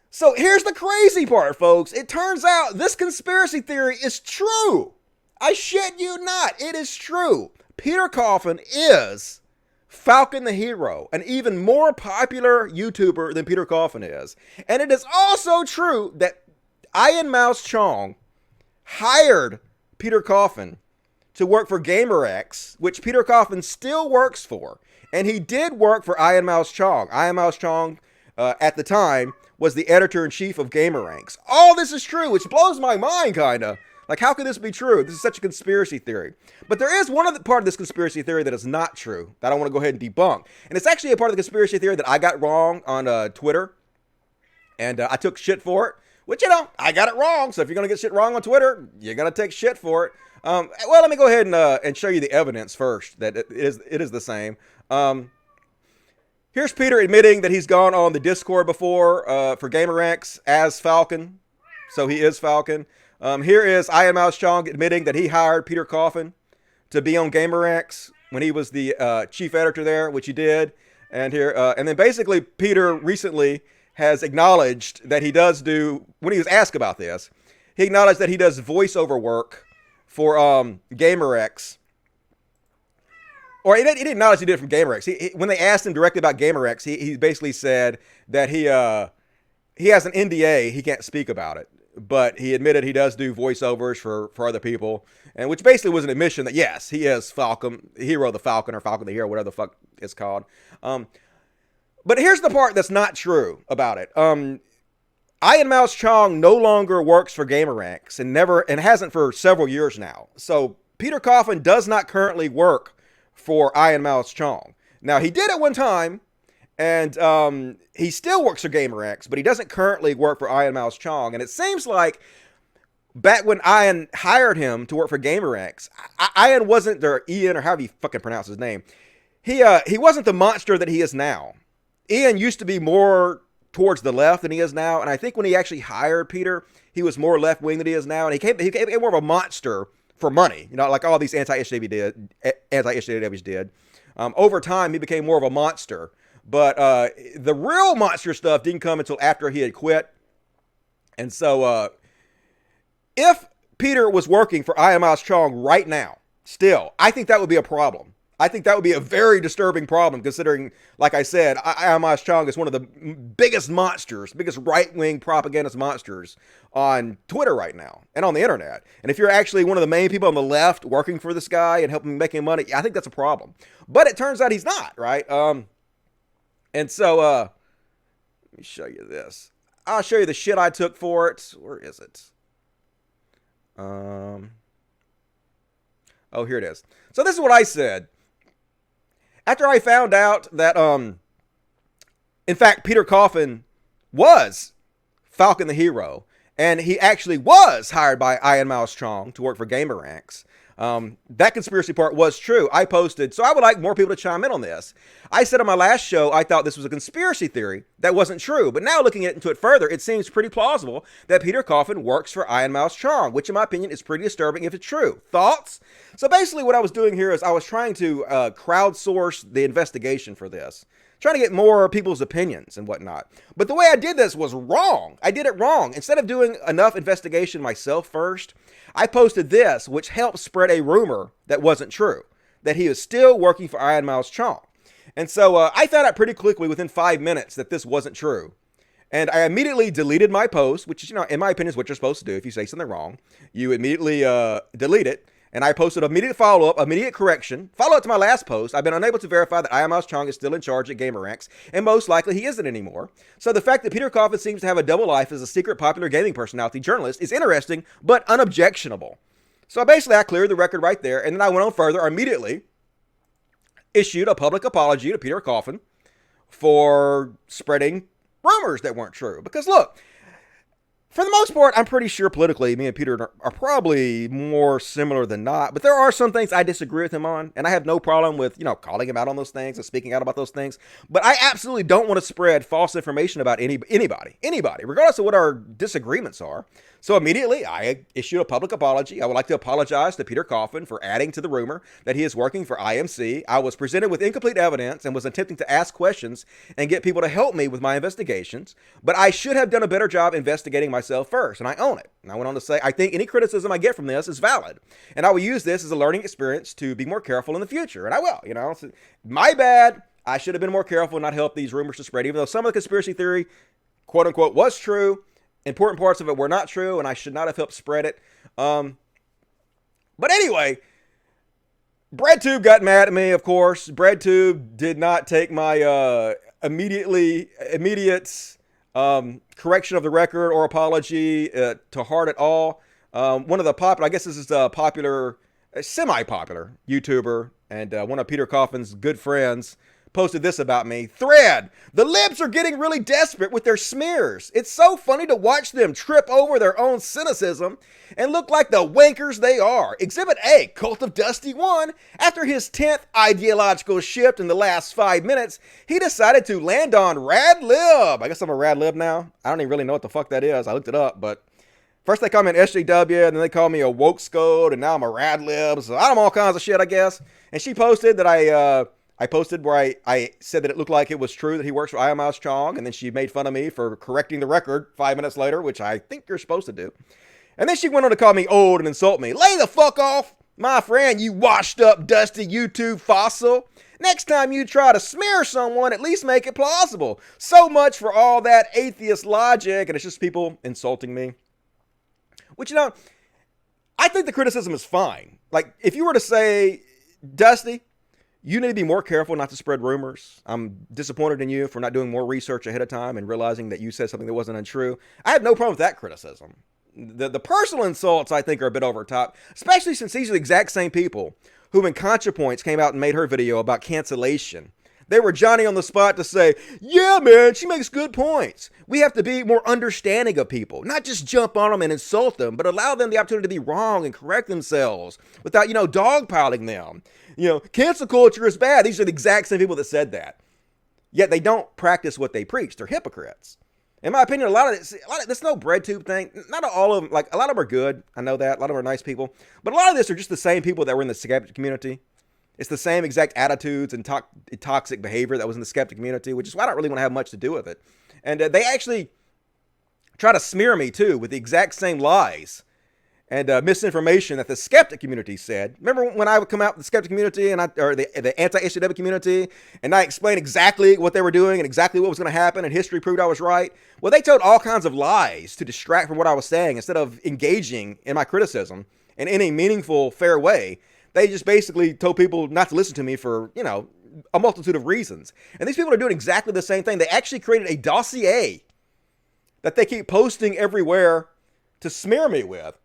so here's the crazy part, folks. It turns out this conspiracy theory is true. I shit you not. It is true. Peter Coffin is Falcon the Hero, an even more popular YouTuber than Peter Coffin is. And it is also true that Iron Mouse Chong hired Peter Coffin to work for GamerX, which Peter Coffin still works for. And he did work for Iron Mouse Chong. Iron Mouse Chong, at the time, was the editor-in-chief of GamerX. All this is true, which blows my mind, kind of. Like, how can this be true? This is such a conspiracy theory. But there is one other part of this conspiracy theory that is not true, that I want to go ahead and debunk. And it's actually a part of the conspiracy theory that I got wrong on Twitter. And I took shit for it. Which, you know, I got it wrong. So if you're going to get shit wrong on Twitter, you're going to take shit for it. Well, let me go ahead and show you the evidence first that it is the same. Here's Peter admitting that he's gone on the Discord before for GamerX as Falcon. So he is Falcon. Here is Iron Mouse Chong admitting that he hired Peter Coffin to be on GamerX when he was the chief editor there, which he did. And here, and then basically Peter recently has acknowledged that he does do, when he was asked about this, he acknowledged that he does voiceover work for GamerX. Or he didn't acknowledge he did it from GamerX. When they asked him directly about GamerX, he basically said that he has an NDA, he can't speak about it. But he admitted he does do voiceovers for other people, and which basically was an admission that yes, he is Falcon, Hero the Falcon, or Falcon the Hero, whatever the fuck it's called. But here's the part that's not true about it. Iron Mouse Chong no longer works for GamerX and hasn't for several years now. So Peter Coffin does not currently work for Iron Mouse Chong. Now he did at one time, And he still works for GamerX, but he doesn't currently work for Ian Mouse Chong. And it seems like back when Ian hired him to work for GamerX, Ian wasn't, or Ian, or however you fucking pronounce his name, he wasn't the monster that he is now. Ian used to be more towards the left than he is now, and I think when he actually hired Peter, he was more left-wing than he is now, and he became more of a monster for money, like all these anti-SJWs did. Over time, he became more of a monster, but the real monster stuff didn't come until after he had quit. And so if Peter was working for Ian Mouse Chong right now, still, I think that would be a problem. I think that would be a very disturbing problem, considering, like I said, Ian Mouse Chong is one of the biggest monsters, biggest right-wing propagandist monsters on Twitter right now and on the internet. And if you're actually one of the main people on the left working for this guy and helping him making money, I think that's a problem. But it turns out he's not, right? And so, let me show you this. I'll show you the shit I took for it. Where is it? Oh, here it is. So this is what I said. After I found out that, in fact, Peter Coffin was Falcon the Hero, and he actually was hired by Ian Mouse Chong to work for GamerX, that conspiracy part was true. I posted, so I would like more people to chime in on this. I said on my last show, I thought this was a conspiracy theory that wasn't true, but now looking into it further, it seems pretty plausible that Peter Coffin works for Ian Mouse Chong, which in my opinion is pretty disturbing if it's true. Thoughts? So basically what I was doing here is I was trying to crowdsource the investigation for this, trying to get more people's opinions and whatnot. But the way I did this was wrong. I did it wrong. Instead of doing enough investigation myself first, I posted this, which helped spread a rumor that wasn't true, that he is still working for Ian Mouse Chong. And so I found out pretty quickly within 5 minutes that this wasn't true. And I immediately deleted my post, which is, in my opinion, is what you're supposed to do. If you say something wrong, you immediately delete it. And I posted immediate follow-up, immediate correction, follow-up to my last post. I've been unable to verify that Ian Mouse Chong is still in charge at GamerX, and most likely he isn't anymore. So the fact that Peter Coffin seems to have a double life as a secret popular gaming personality journalist is interesting, but unobjectionable. So basically, I cleared the record right there, and then I went on further, immediately issued a public apology to Peter Coffin for spreading rumors that weren't true. Because look, for the most part, I'm pretty sure politically, me and Peter are probably more similar than not. But there are some things I disagree with him on. And I have no problem with, calling him out on those things and speaking out about those things. But I absolutely don't want to spread false information about anybody, regardless of what our disagreements are. So immediately, I issued a public apology. I would like to apologize to Peter Coffin for adding to the rumor that he is working for IMC. I was presented with incomplete evidence and was attempting to ask questions and get people to help me with my investigations. But I should have done a better job investigating myself first, and I own it. And I went on to say, I think any criticism I get from this is valid, and I will use this as a learning experience to be more careful in the future. And I will, So, my bad. I should have been more careful and not help these rumors to spread, even though some of the conspiracy theory, quote unquote, was true. Important parts of it were not true, and I should not have helped spread it. But anyway, BreadTube got mad at me, of course. BreadTube did not take my immediate correction of the record or apology to heart at all. One of the popular, I guess this is a popular, semi-popular YouTuber, and one of Peter Coffin's good friends, posted this about me. Thread, the libs are getting really desperate with their smears. It's so funny to watch them trip over their own cynicism and look like the wankers they are. Exhibit A, Cult of Dusty 1. After his 10th ideological shift in the last 5 minutes, he decided to land on Rad Lib. I guess I'm a Rad Lib now. I don't even really know what the fuck that is. I looked it up, but first they call me an SJW, and then they call me a woke scode, and now I'm a Rad Lib. So I'm all kinds of shit, I guess. And she posted that I posted where I said that it looked like it was true that he works for Ian Mouse Chong, and then she made fun of me for correcting the record 5 minutes later, which I think you're supposed to do. And then she went on to call me old and insult me. Lay the fuck off, my friend, you washed up, dusty YouTube fossil. Next time you try to smear someone, at least make it plausible. So much for all that atheist logic, and it's just people insulting me. Which, I think the criticism is fine. Like, if you were to say, Dusty, you need to be more careful not to spread rumors. I'm disappointed in you for not doing more research ahead of time and realizing that you said something that wasn't untrue. I have no problem with that criticism. The personal insults, I think, are a bit over top, especially since these are the exact same people who, when ContraPoints came out and made her video about cancellation, They were Johnny on the spot to say, yeah, man, she makes good points. We have to be more understanding of people, not just jump on them and insult them, but allow them the opportunity to be wrong and correct themselves without, dogpiling them. Cancel culture is bad. These are the exact same people that said that. Yet they don't practice what they preach. They're hypocrites. In my opinion, a lot of this no bread tube thing. Not all of them. Like, a lot of them are good. I know that. A lot of them are nice people. But a lot of this are just the same people that were in the skeptic community. It's the same exact attitudes and toxic behavior that was in the skeptic community, which is why I don't really want to have much to do with it. And they actually try to smear me, too, with the exact same lies and misinformation that the skeptic community said. Remember when I would come out with the skeptic community or the anti-SJW community, and I explained exactly what they were doing and exactly what was going to happen, and history proved I was right? Well, they told all kinds of lies to distract from what I was saying instead of engaging in my criticism in any meaningful, fair way. They just basically told people not to listen to me for, a multitude of reasons. And these people are doing exactly the same thing. They actually created a dossier that they keep posting everywhere to smear me with.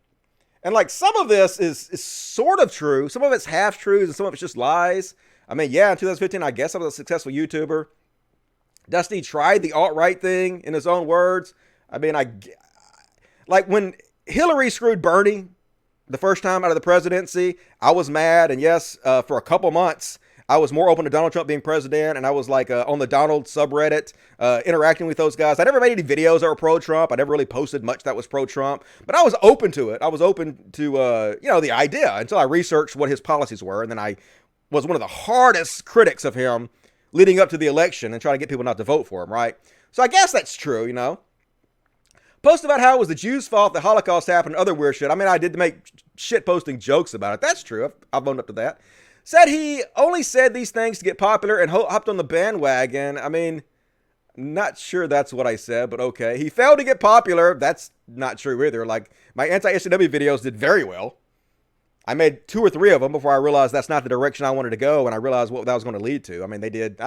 And like, some of this is sort of true. Some of it's half truths and some of it's just lies. I mean, yeah, in 2015, I guess I was a successful YouTuber. Dusty tried the alt-right thing in his own words. I mean, like when Hillary screwed Bernie the first time out of the presidency, I was mad. And yes, for a couple months, I was more open to Donald Trump being president. And I was like on the Donald subreddit, interacting with those guys. I never made any videos that were pro-Trump. I never really posted much that was pro-Trump. But I was open to it. I was open to, the idea until I researched what his policies were. And then I was one of the hardest critics of him leading up to the election and trying to get people not to vote for him, right? So I guess that's true, Post about how it was the Jews' fault the Holocaust happened and other weird shit. I mean, I did make shit posting jokes about it. That's true. I've owned up to that. Said he only said these things to get popular and hopped on the bandwagon. I mean, not sure that's what I said, but okay. He failed to get popular. That's not true either. Like, my anti-SJW videos did very well. I made 2 or 3 of them before I realized that's not the direction I wanted to go, and I realized what that was going to lead to. I mean, they did,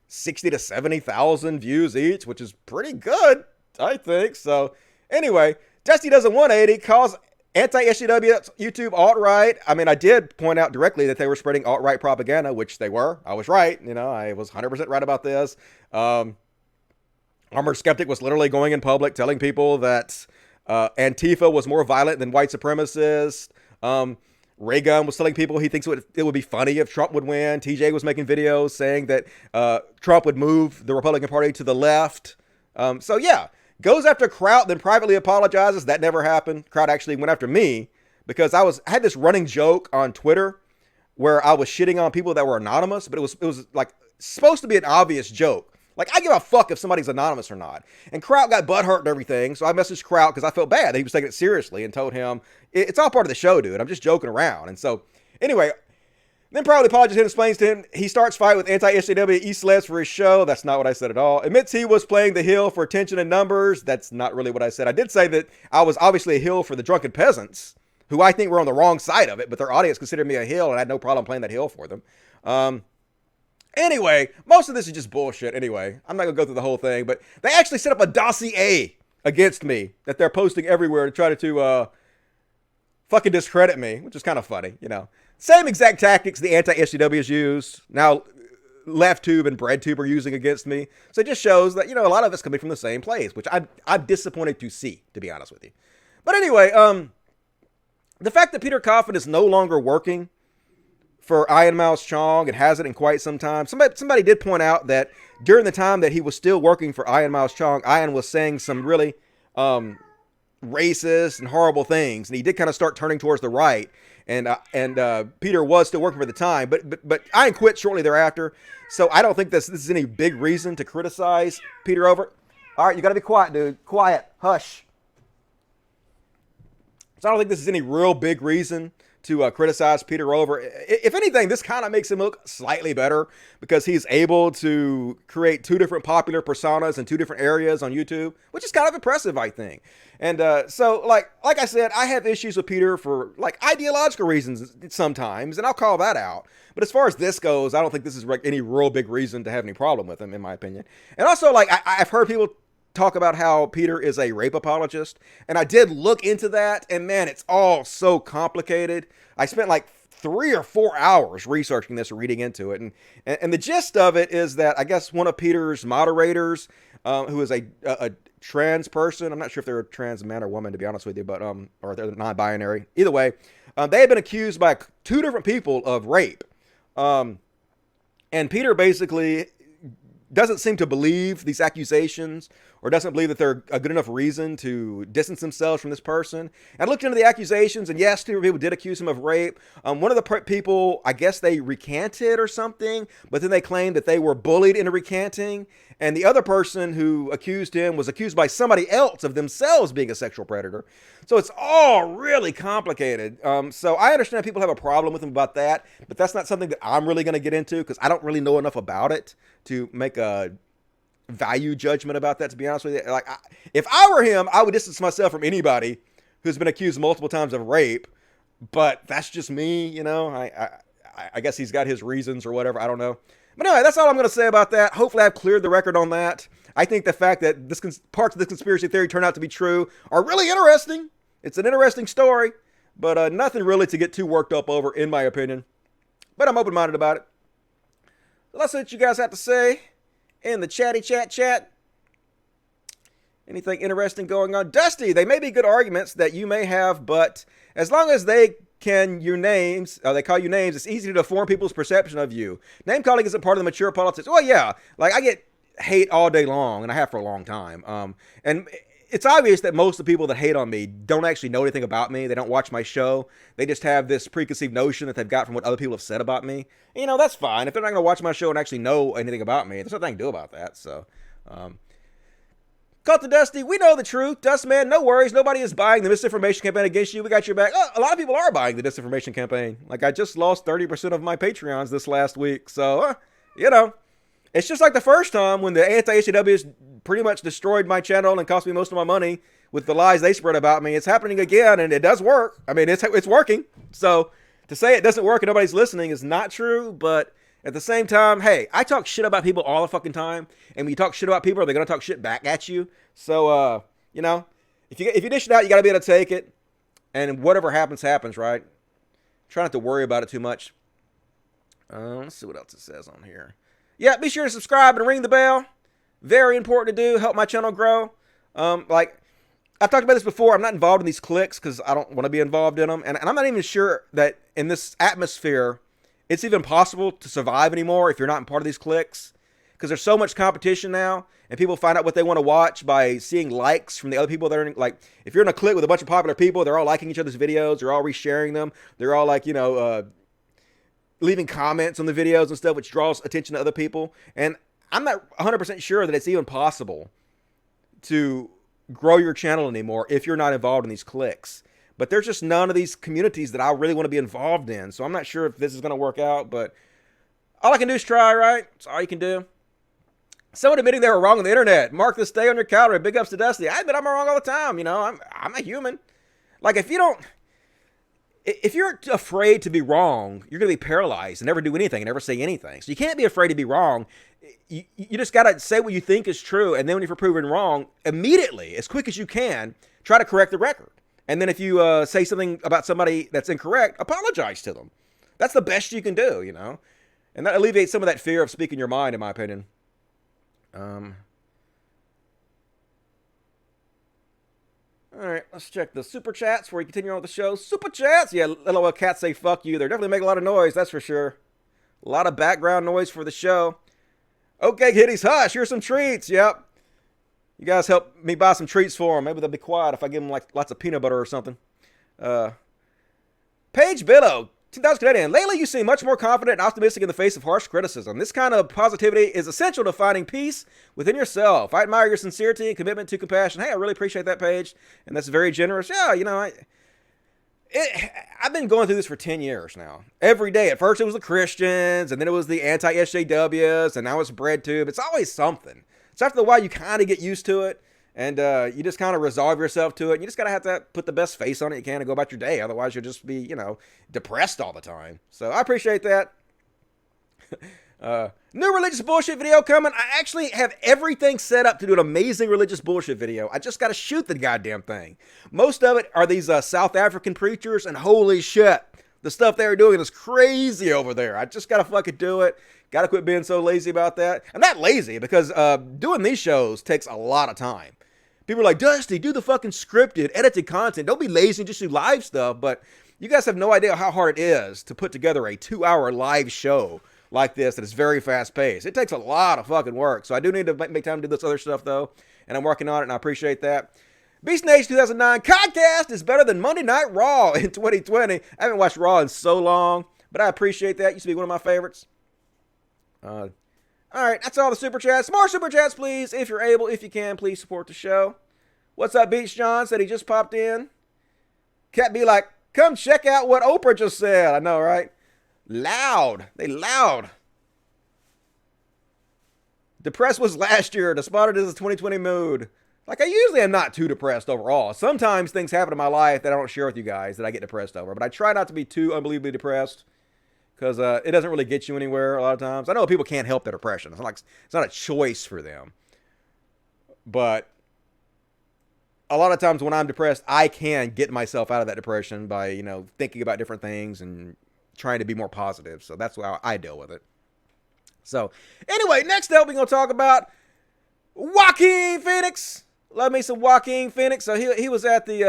60 to 70,000 views each, which is pretty good, I think. So, anyway, Dusty does a 180, calls anti-SJW YouTube alt-right. I mean, I did point out directly that they were spreading alt-right propaganda, which they were. I was right. I was 100% right about this. Armored Skeptic was literally going in public telling people that Antifa was more violent than white supremacists. Reagan was telling people he thinks it would be funny if Trump would win. TJ was making videos saying that Trump would move the Republican Party to the left. So yeah, goes after Kraut, then privately apologizes. That never happened. Kraut actually went after me because I had this running joke on Twitter where I was shitting on people that were anonymous, but it was like supposed to be an obvious joke. Like, I give a fuck if somebody's anonymous or not. And Kraut got butthurt and everything, so I messaged Kraut because I felt bad that he was taking it seriously and told him, it's all part of the show, dude. I'm just joking around. And so, anyway, then probably apologizes and explains to him he starts fight with anti-SJW East Celebs for his show. That's not what I said at all. Admits he was playing the hill for attention and numbers. That's not really what I said. I did say that I was obviously a hill for the drunken peasants, who I think were on the wrong side of it, but their audience considered me a hill, and I had no problem playing that hill for them. Anyway, most of this is just bullshit anyway. I'm not going to go through the whole thing, but they actually set up a dossier against me that they're posting everywhere to try to fucking discredit me, which is kind of funny, Same exact tactics the anti-SJWs used. Now, LeftTube and BreadTube are using against me. So it just shows that, a lot of it's coming from the same place, which I'm disappointed to see, to be honest with you. But anyway, the fact that Peter Coffin is no longer working for Ian Miles Chong and hasn't in quite some time. Somebody did point out that during the time that he was still working for Ian Miles Chong, Ian was saying some really racist and horrible things, and he did kind of start turning towards the right. And Peter was still working for the time, but Ian quit shortly thereafter. So I don't think this is any big reason to criticize Peter over. All right, you got to be quiet, dude. Quiet. Hush. So I don't think this is any real big reason to criticize Peter over. If anything, this kind of makes him look slightly better because he's able to create 2 different popular personas in 2 different areas on YouTube, which is kind of impressive, I think. And so, like I said, I have issues with Peter for ideological reasons sometimes, and I'll call that out. But as far as this goes, I don't think this is any real big reason to have any problem with him, in my opinion. And also, I've heard people talk about how Peter is a rape apologist, and I did look into that, and man, it's all so complicated. I spent 3 or 4 hours researching this and reading into it. And the gist of it is that I guess one of Peter's moderators, who is a trans person, I'm not sure if they're a trans man or woman, to be honest with you, but or they're non-binary. Either way, they have been accused by 2 different people of rape. And Peter basically doesn't seem to believe these accusations, or doesn't believe that they're a good enough reason to distance themselves from this person. And I looked into the accusations, and yes, 2 people did accuse him of rape. One of the people, I guess they recanted or something, but then they claimed that they were bullied into recanting. And the other person who accused him was accused by somebody else of themselves being a sexual predator. So it's all really complicated. So I understand people have a problem with him about that, but that's not something that I'm really going to get into, because I don't really know enough about it to make a value judgment about that, to be honest with you. Like, if I were him, I would distance myself from anybody who's been accused multiple times of rape, but that's just me, you know. I guess he's got his reasons or whatever. I don't know. But anyway, that's all I'm going to say about that. Hopefully I've cleared the record on that. I think the fact that parts of this conspiracy theory turn out to be true are really interesting. It's an interesting story, but nothing really to get too worked up over, in my opinion. But I'm open-minded about it. So let's see what you guys have to say in the chatty chat. Anything interesting going on? Dusty, they may be good arguments that you may have, but as long as they can your names, they call you names, it's easy to form people's perception of you. Name calling isn't part of the mature politics. Well, yeah, like I get hate all day long, and I have for a long time. And it's obvious that most of the people that hate on me don't actually know anything about me. They don't watch my show. They just have this preconceived notion that they've got from what other people have said about me. And, you know, that's fine. If they're not going to watch my show and actually know anything about me, there's nothing I can do about that. So, Cult to Dusty, we know the truth. Dustman, no worries. Nobody is buying the misinformation campaign against you. We got your back. Oh, a lot of people are buying the disinformation campaign. Like, I just lost 30% of my Patreons this last week. So, you know, it's just like the first time when the anti-HCWs pretty much destroyed my channel and cost me most of my money with the lies they spread about me. It's happening again, and it does work. I mean, it's working. So to say it doesn't work and nobody's listening is not true, but at the same time, hey, I talk shit about people all the fucking time, and when you talk shit about people, they're going to talk shit back at you. So, you know, if you dish it out, you got to be able to take it, and whatever happens, happens, right? Try not to worry about it too much. Let's see what else it says on here. Yeah, be sure to subscribe and ring the bell. Very important to do. Help my channel grow. Like, I've talked about this before. I'm not involved in these cliques because I don't want to be involved in them. And I'm not even sure that in this atmosphere, it's even possible to survive anymore if you're not in part of these cliques. Because there's so much competition now. And people find out what they want to watch by seeing likes from the other people that are in, like, if you're in a clique with a bunch of popular people, they're all liking each other's videos. They're all resharing them. They're all, like, you know, leaving comments on the videos and stuff, which draws attention to other people. And I'm not 100% sure that it's even possible to grow your channel anymore if you're not involved in these cliques. But there's just none of these communities that I really want to be involved in. So I'm not sure if this is going to work out, but all I can do is try, right? That's all you can do. Someone admitting they were wrong on the internet. Mark this day on your calendar. Big ups to Dusty. I admit I'm wrong all the time. You know, I'm a human. Like, if you're afraid to be wrong, you're going to be paralyzed and never do anything and never say anything. So you can't be afraid to be wrong. You just got to say what you think is true. And then when you're proven wrong, immediately, as quick as you can, try to correct the record. And then if you say something about somebody that's incorrect, apologize to them. That's the best you can do, you know. And that alleviates some of that fear of speaking your mind, in my opinion. All right, let's check the super chats before we continue on with the show. Super chats! Yeah, LOL cats say fuck you. They're definitely making a lot of noise, that's for sure. A lot of background noise for the show. Okay, kiddies, hush. Here's some treats. Yep. You guys help me buy some treats for them. Maybe they'll be quiet if I give them like lots of peanut butter or something. Paige Billow, 10,000 Canadian. Lately, you seem much more confident and optimistic in the face of harsh criticism. This kind of positivity is essential to finding peace within yourself. I admire your sincerity and commitment to compassion. Hey, I really appreciate that, Paige. And that's very generous. Yeah, you know, I've been going through this for 10 years now. Every day. At first, it was the Christians, and then it was the anti-SJWs, and now it's BreadTube. It's always something. So after a while, you kind of get used to it, and you just kind of resolve yourself to it. And you just got to have to put the best face on it you can and go about your day. Otherwise, you'll just be, you know, depressed all the time. So I appreciate that. New religious bullshit video coming. I actually have everything set up to do an amazing religious bullshit video. I just got to shoot the goddamn thing. Most of it are these South African preachers, and holy shit, The stuff they're doing is crazy over there. I just gotta fucking do it. Gotta quit being so lazy about that. I'm not lazy because doing these shows takes a lot of time. People are like, Dusty, do the fucking scripted, edited content. Don't be lazy and just do live stuff. But you guys have no idea how hard it is to put together a 2-hour live show like this that is very fast paced. It takes a lot of fucking work. So I do need to make time to do this other stuff though. And I'm working on it and I appreciate that. Beast Nation 2009 CODcast is better than Monday Night Raw in 2020. I haven't watched Raw in so long, but I appreciate that. It used to be one of my favorites. All right, that's all the super chats. More super chats, please. If you're able, if you can, please support the show. What's up, Beach John? Said he just popped in. Cat be like, come check out what Oprah just said. I know, right? Loud. They loud. Depressed was last year. Despondent is a 2020 mood. Like, I usually am not too depressed overall. Sometimes things happen in my life that I don't share with you guys that I get depressed over. But I try not to be too unbelievably depressed because it doesn't really get you anywhere a lot of times. I know people can't help their depression. It's not a choice for them. But a lot of times when I'm depressed, I can get myself out of that depression by, thinking about different things and trying to be more positive. So that's how I deal with it. So anyway, next up, we're going to talk about Joaquin Phoenix. Love me some Joaquin Phoenix. So he was at the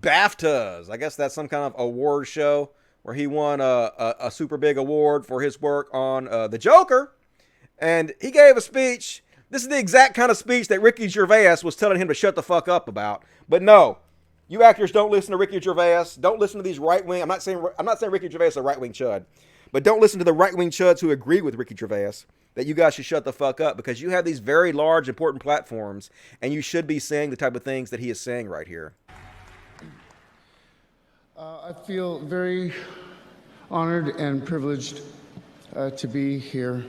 BAFTAs. I guess that's some kind of award show where he won a super big award for his work on the Joker. And he gave a speech. This is the exact kind of speech that Ricky Gervais was telling him to shut the fuck up about. But no, you actors don't listen to Ricky Gervais. Don't listen to these right-wing. I'm not saying Ricky Gervais is a right-wing chud. But don't listen to the right-wing chuds who agree with Ricky Gervais that you guys should shut the fuck up because you have these very large, important platforms and you should be saying the type of things that he is saying right here. I feel very honored and privileged to be here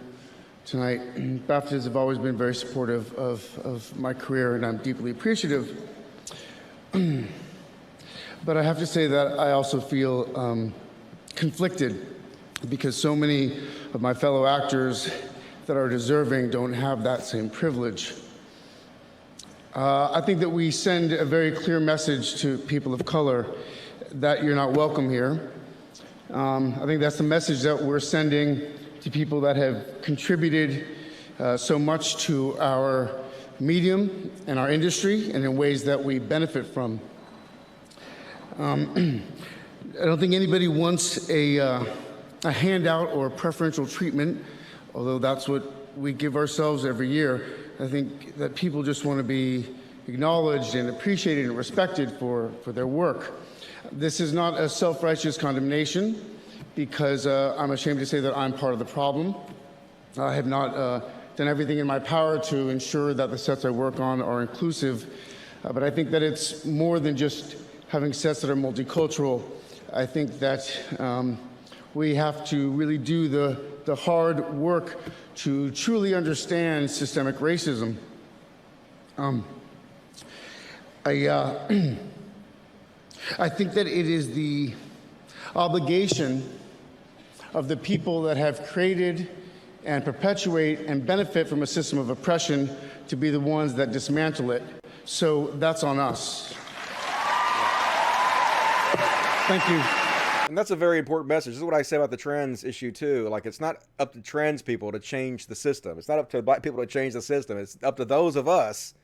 tonight. BAFTAs have always been very supportive of my career and I'm deeply appreciative. But I have to say that I also feel conflicted because so many of my fellow actors that are deserving don't have that same privilege. I think that we send a very clear message to people of color that you're not welcome here. I think that's the message that we're sending to people that have contributed so much to our medium and our industry and in ways that we benefit from. I don't think anybody wants a handout or preferential treatment, although that's what we give ourselves every year. I think that people just want to be acknowledged and appreciated and respected for their work. This is not a self-righteous condemnation because I'm ashamed to say that I'm part of the problem. I have not done everything in my power to ensure that the sets I work on are inclusive, but I think that it's more than just having sets that are multicultural. I think that we have to really do the hard work to truly understand systemic racism. I think that it is the obligation of the people that have created and perpetuate and benefit from a system of oppression to be the ones that dismantle it. So that's on us. Thank you. And that's a very important message. This is what I say about the trans issue too. Like, it's not up to trans people to change the system. It's not up to black people to change the system. It's up to those of us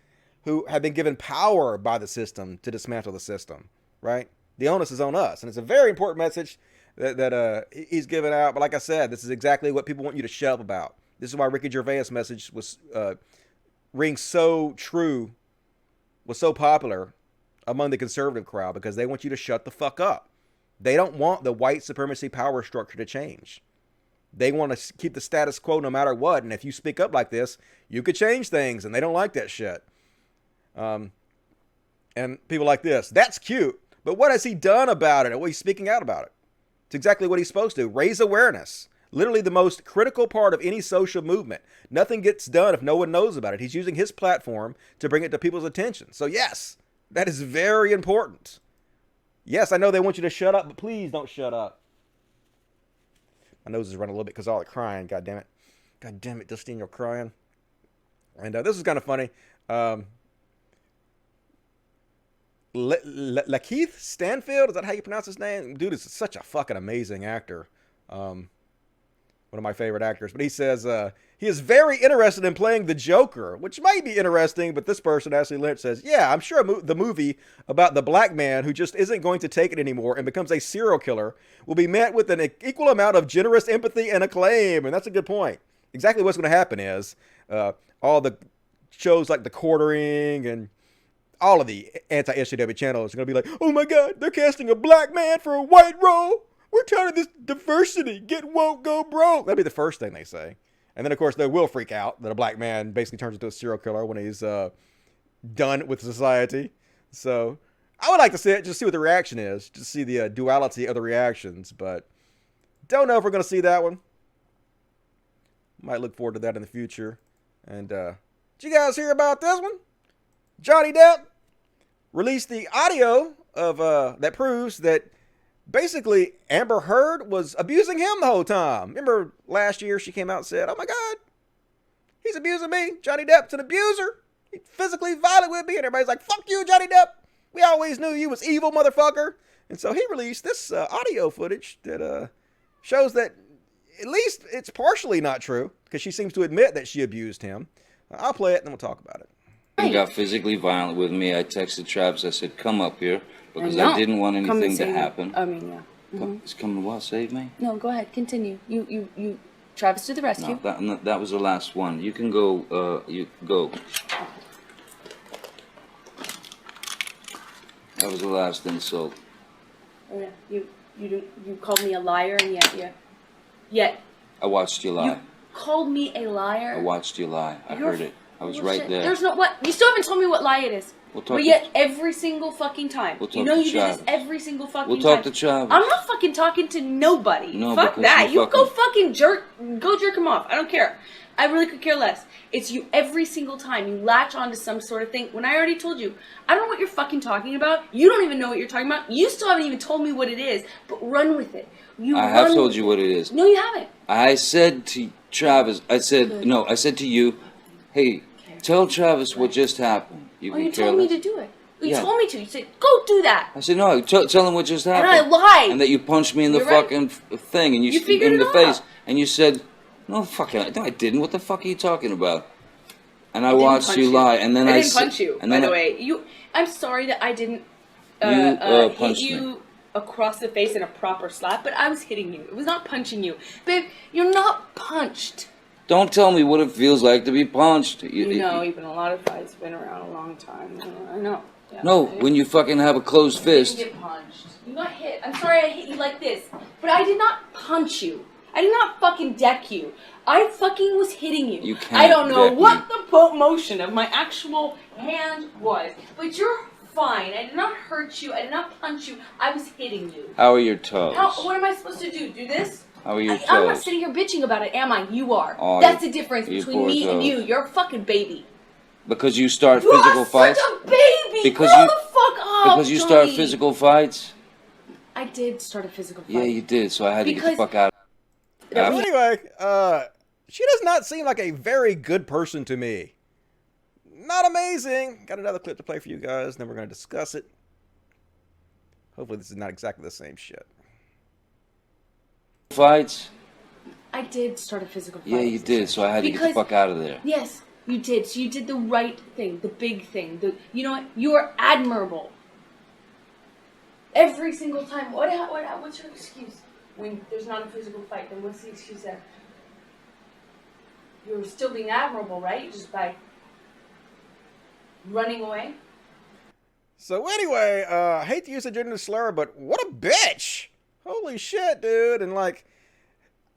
who have been given power by the system to dismantle the system, right? The onus is on us. And it's a very important message that he's given out. But like I said, this is exactly what people want you to shut up about. This is why Ricky Gervais' message was rings so true, was so popular among the conservative crowd, because they want you to shut the fuck up. They don't want the white supremacy power structure to change. They want to keep the status quo no matter what. And if you speak up like this, you could change things, and they don't like that shit. And people like this, that's cute, but what has he done about it? Well, he's speaking out about it. It's exactly what he's supposed to. Raise awareness. Literally the most critical part of any social movement. Nothing gets done if no one knows about it. He's using his platform to bring it to people's attention. So yes, that is very important. Yes, I know they want you to shut up, but please don't shut up. My nose is running a little bit because of all the crying. God damn it. God damn it, Justine, you're crying. And this is kind of funny. Lakeith Stanfield. Is that how you pronounce his name? Dude is such a fucking amazing actor. One of my favorite actors. But he says he is very interested in playing the Joker, which might be interesting. But this person, Ashley Lynch, says, yeah, I'm sure the movie about the black man who just isn't going to take it anymore and becomes a serial killer will be met with an equal amount of generous empathy and acclaim. And that's a good point. Exactly what's going to happen is all the shows like The Quartering and all of the anti-SJW channels are going to be like, oh my God, they're casting a black man for a white role. We're tired of this diversity. Get woke, go broke. That'd be the first thing they say. And then, of course, they will freak out that a black man basically turns into a serial killer when he's done with society. So I would like to see it, just see what the reaction is, just see the duality of the reactions. But don't know if we're going to see that one. Might look forward to that in the future. And did you guys hear about this one? Johnny Depp released the audio of that proves that basically Amber Heard was abusing him the whole time. Remember last year she came out and said, oh my God, he's abusing me. Johnny Depp's an abuser. He's physically violent with me. And everybody's like, fuck you, Johnny Depp. We always knew you was evil, motherfucker. And so he released this audio footage that shows that at least it's partially not true, because she seems to admit that she abused him. I'll play it and then we'll talk about it. He got physically violent with me. I texted Travis. I said, come up here, because I didn't want anything to happen. I mean, yeah. Mm-hmm. He's coming to what? Save me? No, go ahead. Continue. You Travis to the rescue. No, that was the last one. You can go, you go. That was the last insult. Oh, yeah. You called me a liar, and yet. I watched you lie. You called me a liar? I watched you lie. I heard it. I was right there. There's no what. You still haven't told me what lie it is. But yet every single fucking time. You know you do this every single fucking time. We'll talk to Travis. I'm not fucking talking to nobody. No, fuck that. You go fucking jerk him off. I don't care. I really could care less. It's you every single time. You latch onto some sort of thing. When I already told you, I don't know what you're fucking talking about. You don't even know what you're talking about. You still haven't even told me what it is. But run with it. I have told you what it is. No, you haven't. I said to Travis, I said to you, hey, tell Travis what just happened. You told me to do it. You told me to. You said, go do that. I said, no, tell him what just happened. And I lied. And that you punched me in the fucking thing. And you in the face. And you said, no, fuck it. No, I didn't. What the fuck are you talking about? And I watched you lie. And then I didn't punch you, by the way. I'm sorry that I didn't hit you across the face in a proper slap, but I was hitting you. It was not punching you. Babe, you're not punched. Don't tell me what it feels like to be punched. You know, even a lot of fights been around a long time. I know. Yeah, no, when you fucking have a closed fist. You didn't get punched. You got hit. I'm sorry I hit you like this, but I did not punch you. I did not fucking deck you. I fucking was hitting you. You can't I don't know deck what the motion of my actual hand was, but you're fine. I did not hurt you. I did not punch you. I was hitting you. How are your toes? What am I supposed to do? Do this? How are your toes? I'm not sitting here bitching about it, am I? You are. Oh, that's the difference between me and you. You're a fucking baby. Because you start physical fights? You're such a baby! Because grow the fuck up, because you start physical fights? I did start a physical fight. Yeah, you did, so I had to get the fuck out. Anyway, she does not seem like a very good person to me. Not amazing. Got another clip to play for you guys, then we're going to discuss it. Hopefully this is not exactly the same shit. Fights? I did start a physical fight. Yeah, you did, so I had to get the fuck out of there. Yes, you did. So you did the right thing, the big thing. You know what? You are admirable. Every single time. What's your excuse? When there's not a physical fight, then what's the excuse there? You're still being admirable, right? Just by running away? So anyway, I hate to use a gender slur, but what a bitch! Holy shit, dude. And like,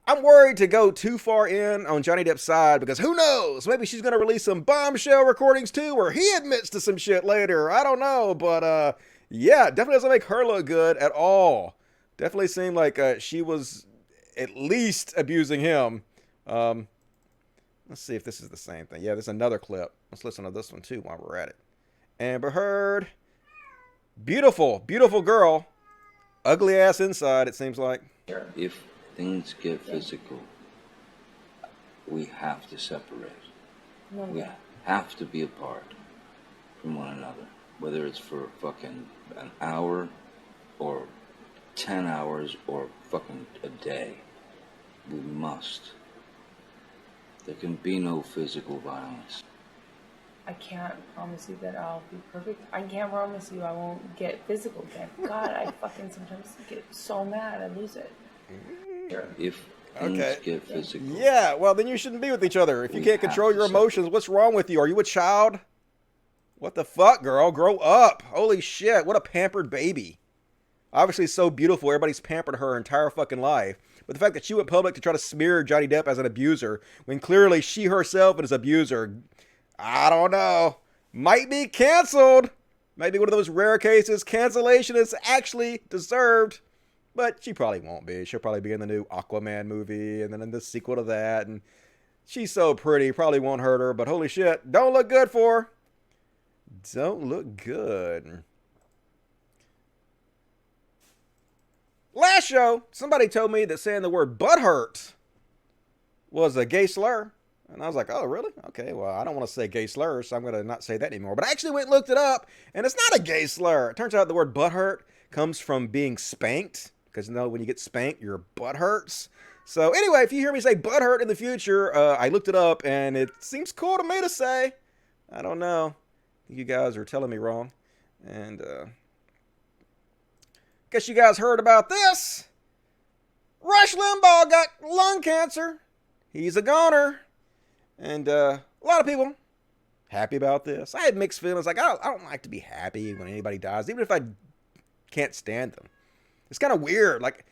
I'm worried to go too far in on Johnny Depp's side, because who knows? Maybe she's going to release some bombshell recordings too, where he admits to some shit later. I don't know, but yeah, definitely doesn't make her look good at all. Definitely seemed like she was at least abusing him. Let's see if this is the same thing. Yeah, there's another clip. Let's listen to this one too while we're at it. Amber Heard. Beautiful, beautiful girl. Ugly ass inside, it seems like. If things get physical, we have to separate. We have to be apart from one another. whether it's for fucking an hour or 10 hours or fucking a day. We must. There can be no physical violence. I can't promise you that I'll be perfect. I can't promise you I won't get physical again. God, I fucking sometimes get so mad I lose it. If things get physical. Yeah, well, then you shouldn't be with each other. If you can't control your emotions, what's wrong with you? Are you a child? What the fuck, girl? Grow up. Holy shit, what a pampered baby. Obviously so beautiful, everybody's pampered her entire fucking life. But the fact that she went public to try to smear Johnny Depp as an abuser, when clearly she herself is an abuser, I don't know. Might be canceled. Might be one of those rare cases. Cancellation is actually deserved. But she probably won't be. She'll probably be in the new Aquaman movie and then in the sequel to that. And she's so pretty, probably won't hurt her. But holy shit, don't look good for her. Don't look good. Last show, somebody told me that saying the word butthurt was a gay slur. And I was like, oh, really? Okay, well, I don't want to say gay slur, so I'm going to not say that anymore. But I actually went and looked it up, and it's not a gay slur. It turns out the word butthurt comes from being spanked. Because, you know, when you get spanked, your butt hurts. So, anyway, if you hear me say butthurt in the future, I looked it up, and it seems cool to me to say. I don't know. You guys are telling me wrong. And, guess you guys heard about this. Rush Limbaugh got lung cancer. He's a goner. And a lot of people happy about this. I had mixed feelings. Like, I don't like to be happy when anybody dies, even if I can't stand them. It's kind of weird. Like,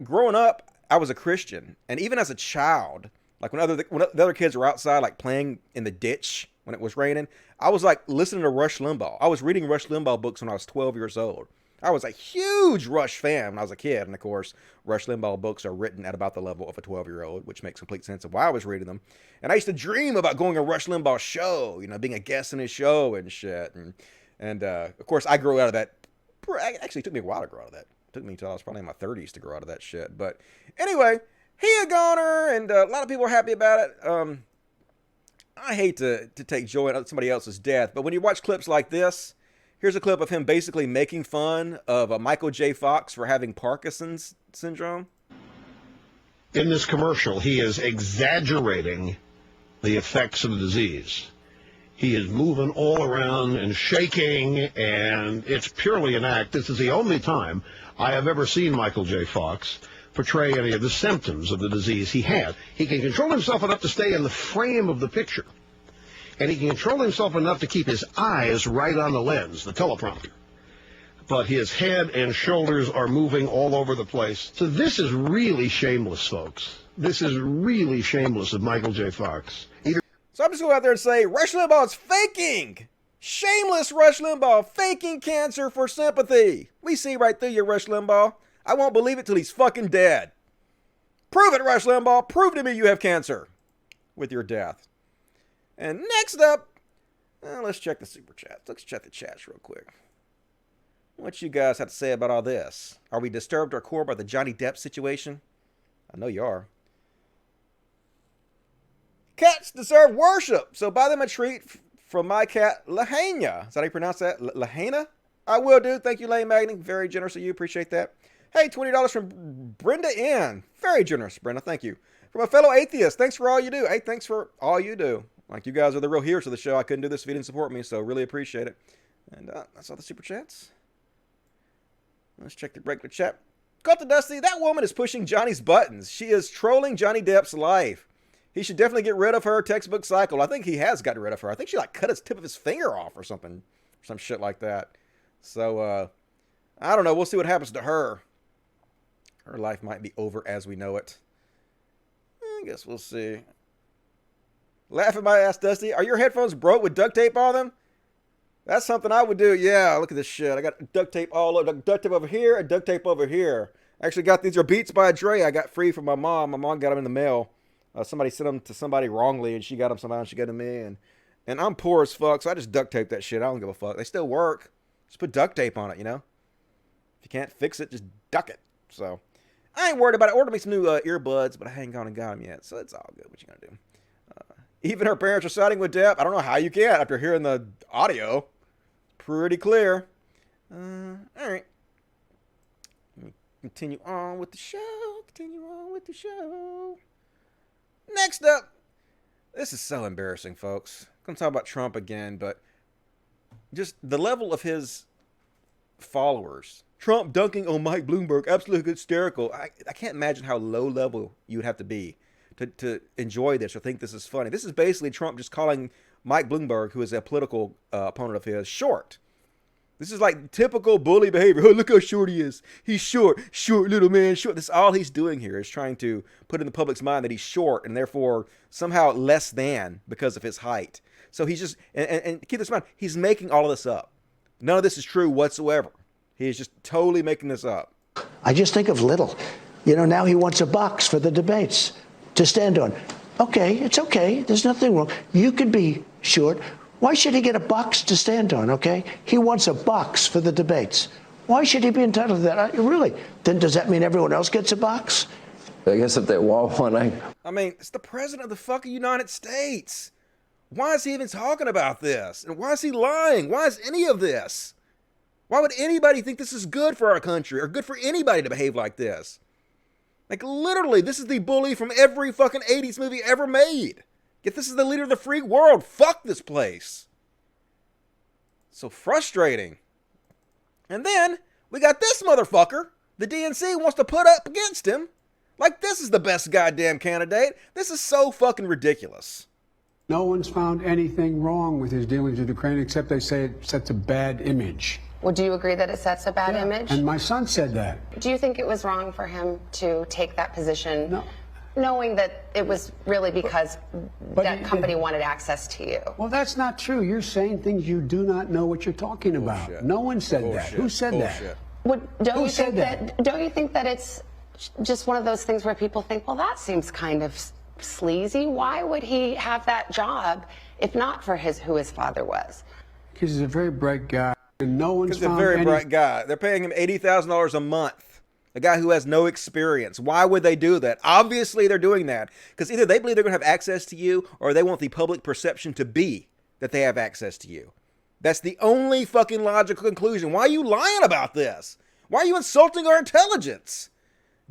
growing up, I was a Christian. And even as a child, like when the other kids were outside, like playing in the ditch when it was raining, I was like listening to Rush Limbaugh. I was reading Rush Limbaugh books when I was 12 years old. I was a huge Rush fan when I was a kid. And of course, Rush Limbaugh books are written at about the level of a 12-year-old, which makes complete sense of why I was reading them. And I used to dream about going to Rush Limbaugh's show, you know, being a guest in his show and shit. And of course, I grew out of that. Actually, it took me a while to grow out of that. It took me until I was probably in my 30s to grow out of that shit. But anyway, he a goner, and a lot of people are happy about it. I hate to take joy in somebody else's death, but when you watch clips like this, here's a clip of him basically making fun of Michael J. Fox for having Parkinson's syndrome. In this commercial, he is exaggerating the effects of the disease. He is moving all around and shaking, and it's purely an act. This is the only time I have ever seen Michael J. Fox portray any of the symptoms of the disease he had. He can control himself enough to stay in the frame of the picture, and he can control himself enough to keep his eyes right on the lens, the teleprompter. But his head and shoulders are moving all over the place. So this is really shameless, folks. This is really shameless of Michael J. Fox. So I'm just going to go out there and say, Rush Limbaugh's faking. Shameless Rush Limbaugh, faking cancer for sympathy. We see right through you, Rush Limbaugh. I won't believe it till he's fucking dead. Prove it, Rush Limbaugh. Prove to me you have cancer with your death. And next up, let's check the super chats. Let's check the chats real quick. What you guys have to say about all this? Are we disturbed to our core by the Johnny Depp situation? I know you are. Cats deserve worship, so buy them a treat from my cat, Lahaina. Is that how you pronounce that? Lahaina? I will do. Thank you, Lane Magny. Very generous of you. Appreciate that. Hey, $20 from Brenda N. Very generous, Brenda. Thank you. From a fellow atheist. Thanks for all you do. Hey, thanks for all you do. Like, you guys are the real heroes of the show. I couldn't do this if you didn't support me, so really appreciate it. And that's all the super chats. Let's check the regular chat. Cut to Dusty. That woman is pushing Johnny's buttons. She is trolling Johnny Depp's life. He should definitely get rid of her textbook cycle. I think he has gotten rid of her. I think she like cut his tip of his finger off or something. Some shit like that. So, I don't know. We'll see what happens to her. Her life might be over as we know it. I guess we'll see. Laugh at my ass, Dusty. Are your headphones broke with duct tape on them? That's something I would do. Yeah, look at this shit. I got duct tape all over. Duct tape over here and duct tape over here. I actually got these are Beats by Dre. I got free from my mom. My mom got them in the mail. Somebody sent them to somebody wrongly, and she got them somehow, and she got them to me. And I'm poor as fuck, so I just duct tape that shit. I don't give a fuck. They still work. Just put duct tape on it, you know? If you can't fix it, just duck it. So, I ain't worried about it. I ordered me some new earbuds, but I ain't gone and got them yet, so it's all good. What you gonna do? Even her parents are siding with Depp. I don't know how you can after hearing the audio. pretty clear. All right. Continue on with the show. Next up, this is so embarrassing, folks. I'm going to talk about Trump again, but just the level of his followers. Trump dunking on Mike Bloomberg, absolutely hysterical. I can't imagine how low level you would have to be to enjoy this or think this is funny. This is basically Trump just calling Mike Bloomberg, who is a political opponent of his, short. This is like typical bully behavior. Oh, look how short he is. He's short little man, short. This is all he's doing here is trying to put in the public's mind that he's short and therefore somehow less than because of his height. So he's just, and keep this in mind, he's making all of this up. None of this is true whatsoever. He is just totally making this up. I just think of Little. Now he wants a box for the debates to stand on. Okay, it's okay. There's nothing wrong. You could be short. Why should he get a box to stand on, okay? He wants a box for the debates. Why should he be entitled to that? Really? Then does that mean everyone else gets a box? I guess if they want one, I mean, it's the president of the fucking United States. Why is he even talking about this? And why is he lying? Why is any of this? Why would anybody think this is good for our country or good for anybody to behave like this? Like, literally, this is the bully from every fucking 80s movie ever made. Yet this is the leader of the free world. Fuck this place. So frustrating. And then we got this motherfucker. The DNC wants to put up against him. Like this is the best goddamn candidate. This is so fucking ridiculous. No one's found anything wrong with his dealings with Ukraine except they say it sets a bad image. Well, do you agree that it sets a bad image? And my son said that. Do you think it was wrong for him to take that position? No. Knowing that it was really because that company wanted access to you. Well, that's not true. You're saying things you do not know what you're talking about. Bullshit. No one said Bullshit. that. Who said Bullshit. that? Don't Who you said think that? Don't you think that it's just one of those things where people think, well, that seems kind of sleazy. Why would he have that job if not for who his father was? Because he's a very bright guy, and no one's Because he's a found very bright guy. They're paying him $80,000 a month. A guy who has no experience. Why would they do that? Obviously, they're doing that because either they believe they're going to have access to you or they want the public perception to be that they have access to you. That's the only fucking logical conclusion. Why are you lying about this? Why are you insulting our intelligence?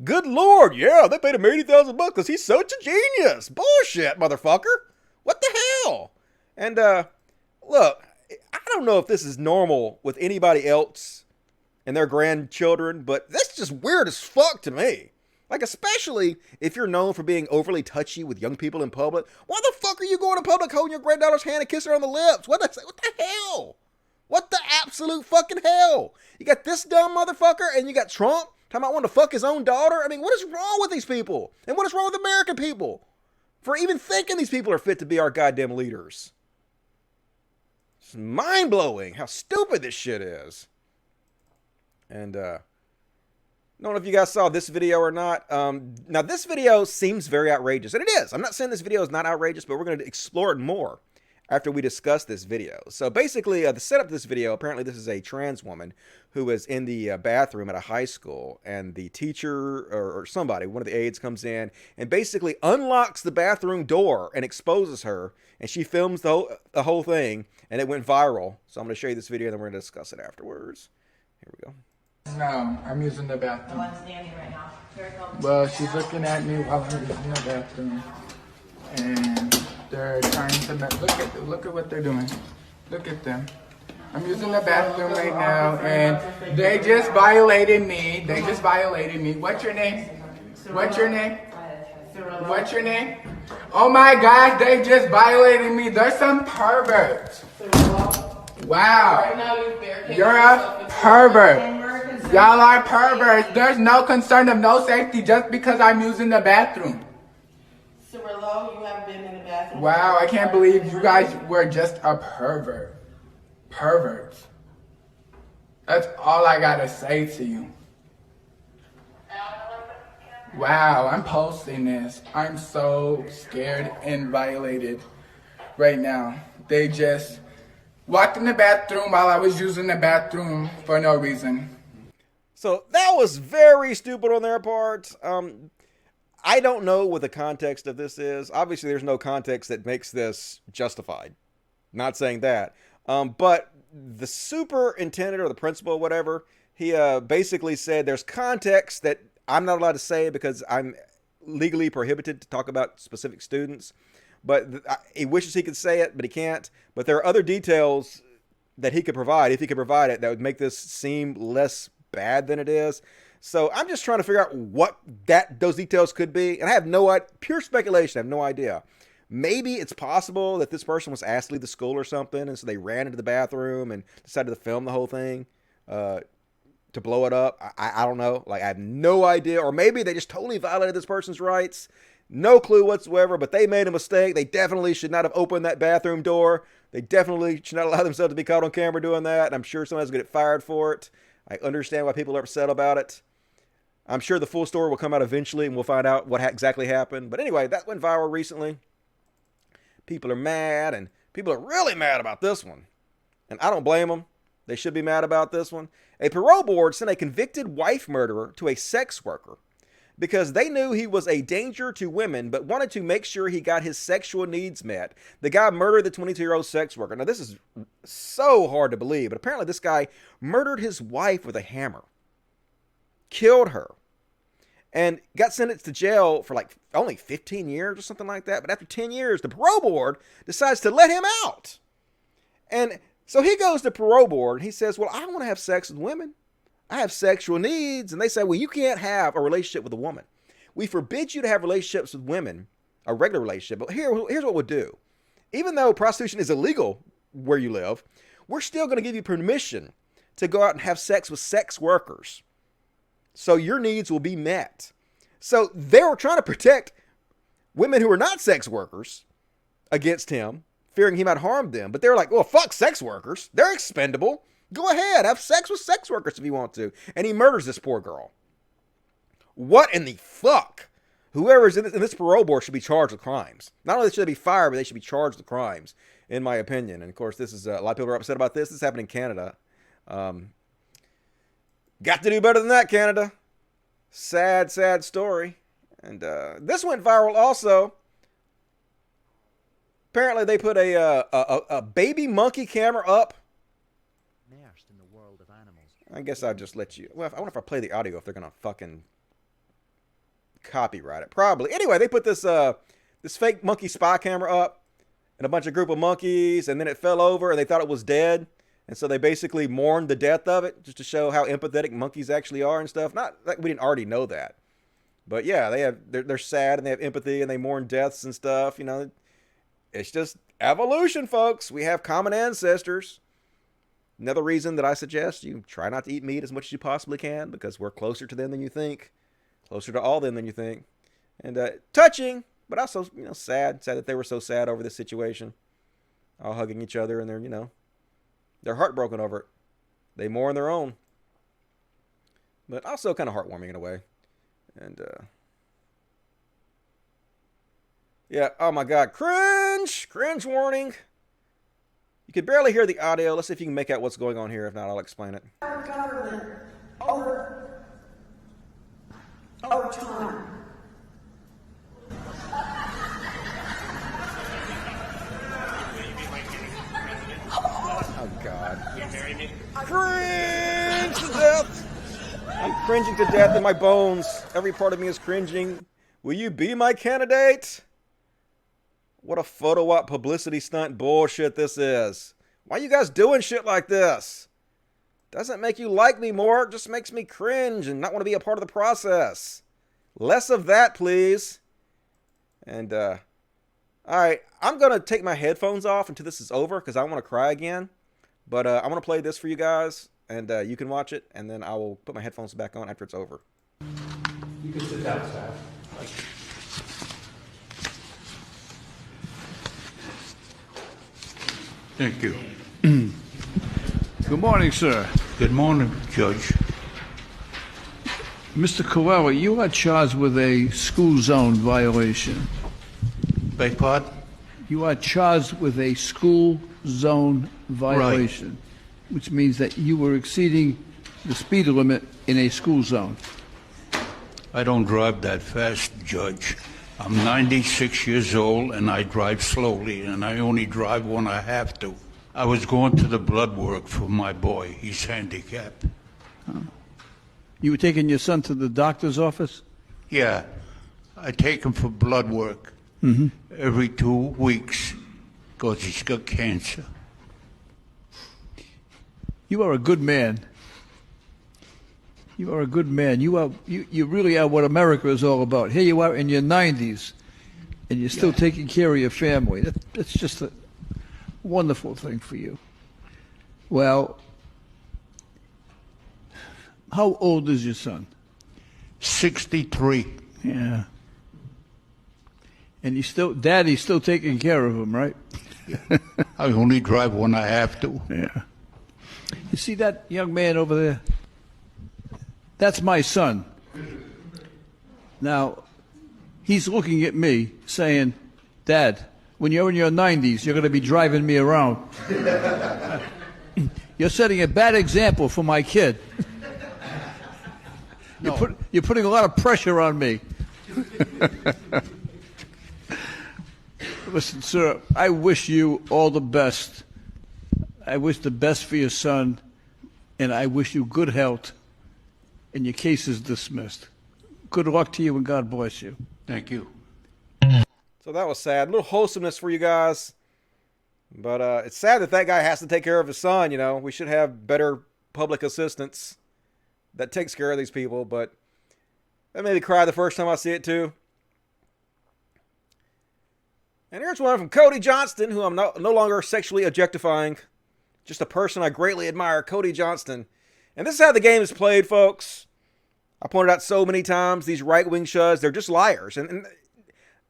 Good Lord, yeah, they paid him $80,000 because he's such a genius. Bullshit, motherfucker. What the hell? And, look, I don't know if this is normal with anybody else and their grandchildren, but that's just weird as fuck to me. Like, especially if you're known for being overly touchy with young people in public. Why the fuck are you going to public holding your granddaughter's hand and kissing her on the lips? What the hell? What the absolute fucking hell? You got this dumb motherfucker and you got Trump talking about wanting to fuck his own daughter? I mean, what is wrong with these people? And what is wrong with American people for even thinking these people are fit to be our goddamn leaders? It's mind-blowing how stupid this shit is. And, I don't know if you guys saw this video or not. Now, this video seems very outrageous, and it is. I'm not saying this video is not outrageous, but we're going to explore it more after we discuss this video. So basically, the setup of this video, apparently this is a trans woman who is in the bathroom at a high school, and the teacher or somebody, one of the aides, comes in and basically unlocks the bathroom door and exposes her, and she films the whole thing, and it went viral. So I'm going to show you this video, and then we're going to discuss it afterwards. Here we go. No, I'm using the bathroom. One's standing right now. Well, she's looking at me while I'm using the bathroom, and they're trying to look at what they're doing. Look at them. I'm using the bathroom right now, and they just violated me. What's your name? What's your name? What's your name? Oh my gosh, they just violated me. They're some perverts. Wow. You're a pervert. Y'all are perverts. There's no concern of no safety just because I'm using the bathroom. Cirillo, you have been in the bathroom. Wow, I can't believe you guys were just a pervert. Perverts. That's all I gotta say to you. Wow, I'm posting this. I'm so scared and violated right now. They just walked in the bathroom while I was using the bathroom for no reason. So that was very stupid on their part. I don't know what the context of this is. Obviously, there's no context that makes this justified. Not saying that. But the superintendent or the principal or whatever, he basically said there's context that I'm not allowed to say because I'm legally prohibited to talk about specific students. But he wishes he could say it, but he can't. But there are other details that he could provide, if he could provide it, that would make this seem less bad than it is. So I'm just trying to figure out what those details could be. And I have pure speculation. I have no idea. Maybe it's possible that this person was asked to leave the school or something, and so they ran into the bathroom and decided to film the whole thing to blow it up. I don't know. Like, I have no idea. Or maybe they just totally violated this person's rights. No clue whatsoever, but they made a mistake. They definitely should not have opened that bathroom door. They definitely should not allow themselves to be caught on camera doing that. And I'm sure somebody's going to get fired for it. I understand why people are upset about it. I'm sure the full story will come out eventually, and we'll find out what exactly happened. But anyway, that went viral recently. People are mad, and people are really mad about this one. And I don't blame them. They should be mad about this one. A parole board sent a convicted wife murderer to a sex worker because they knew he was a danger to women, but wanted to make sure he got his sexual needs met. The guy murdered the 22-year-old sex worker. Now, this is so hard to believe, but apparently this guy murdered his wife with a hammer, killed her, and got sentenced to jail for like only 15 years or something like that. But after 10 years, the parole board decides to let him out. And so he goes to parole board and he says, well, I want to have sex with women. I have sexual needs. And they say, well, you can't have a relationship with a woman. We forbid you to have relationships with women, a regular relationship. But here's what we'll do. Even though prostitution is illegal where you live, we're still going to give you permission to go out and have sex with sex workers. So your needs will be met. So they were trying to protect women who are not sex workers against him, fearing he might harm them. But they were like, well, fuck sex workers. They're expendable. Go ahead, have sex with sex workers if you want to. And he murders this poor girl. What in the fuck? Whoever's in this parole board should be charged with crimes. Not only should they be fired, but they should be charged with crimes, in my opinion. And of course, this is a lot of people are upset about this. This happened in Canada. Got to do better than that, Canada. Sad, sad story. And this went viral also. Apparently, they put a baby monkey camera up. I guess I'll just let you. Well, I wonder if I play the audio if they're gonna fucking copyright it. Probably. Anyway, they put this this fake monkey spy camera up and a bunch of group of monkeys, and then it fell over and they thought it was dead, and so they basically mourned the death of it just to show how empathetic monkeys actually are and stuff. Not like we didn't already know that, but yeah, they're sad and they have empathy and they mourn deaths and stuff. You know, it's just evolution, folks. We have common ancestors. Another reason that I suggest you try not to eat meat as much as you possibly can, because we're closer to them than you think. Closer to all them than you think. And touching, but also, you know, sad. Sad that they were so sad over this situation. All hugging each other, and they're, you know, they're heartbroken over it. They mourn their own. But also kind of heartwarming in a way. And, yeah, oh my God. Cringe! Cringe warning. You could barely hear the audio. Let's see if you can make out what's going on here. If not, I'll explain it. Our government over time. Oh, God. Cringe to death. I'm cringing to death in my bones. Every part of me is cringing. Will you be my candidate? What a photo op publicity stunt bullshit this is. Why are you guys doing shit like this? Doesn't make you like me more. It just makes me cringe and not want to be a part of the process. Less of that, please. And, all right. I'm going to take my headphones off until this is over because I want to cry again. But I'm going to play this for you guys, and you can watch it, and then I will put my headphones back on after it's over. You can sit down, Sam. Thank you. Good morning, sir. Good morning, Judge. Mr. Carrera, you are charged with a school zone violation. Beg pardon? You are charged with a school zone violation, which means that you were exceeding the speed limit in a school zone. I don't drive that fast, Judge. I'm 96 years old and I drive slowly, and I only drive when I have to. I was going to the blood work for my boy. He's handicapped. You were taking your son to the doctor's office? Yeah, I take him for blood work every 2 weeks because he's got cancer. You are a good man. You are a good man. You really are what America is all about. Here you are in your 90s, and you're still taking care of your family. That's just a wonderful thing for you. Well, how old is your son? 63. Yeah. And Daddy's still taking care of him, right? I only drive when I have to. Yeah. You see that young man over there? That's my son. Now, he's looking at me saying, Dad, when you're in your 90s, you're going to be driving me around. You're setting a bad example for my kid. You're putting a lot of pressure on me. Listen, sir, I wish you all the best. I wish the best for your son, and I wish you good health, and your case is dismissed. Good luck to you, and God bless you. Thank you. So that was sad. A little wholesomeness for you guys. But it's sad that guy has to take care of his son, you know. We should have better public assistance that takes care of these people. But that made me cry the first time I see it, too. And here's one from Cody Johnston, who I'm no longer sexually objectifying. Just a person I greatly admire, Cody Johnston. And this is how the game is played, folks. I pointed out so many times, these right-wing shows, they're just liars. And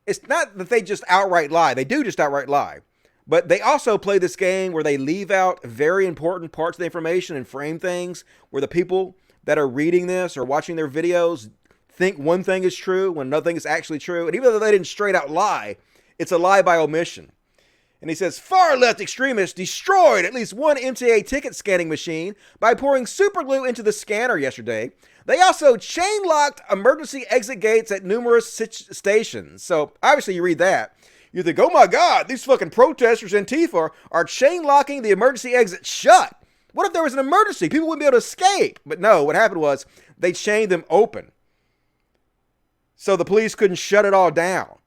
it's not that they just outright lie. They do just outright lie. But they also play this game where they leave out very important parts of the information and frame things where the people that are reading this or watching their videos think one thing is true when another thing is actually true. And even though they didn't straight out lie, it's a lie by omission. And he says, far-left extremists destroyed at least one MTA ticket scanning machine by pouring super glue into the scanner yesterday. They also chain-locked emergency exit gates at numerous stations. So, obviously, you read that. You think, oh my God, these fucking protesters Antifa are chain-locking the emergency exit shut. What if there was an emergency? People wouldn't be able to escape. But no, what happened was they chained them open. So the police couldn't shut it all down.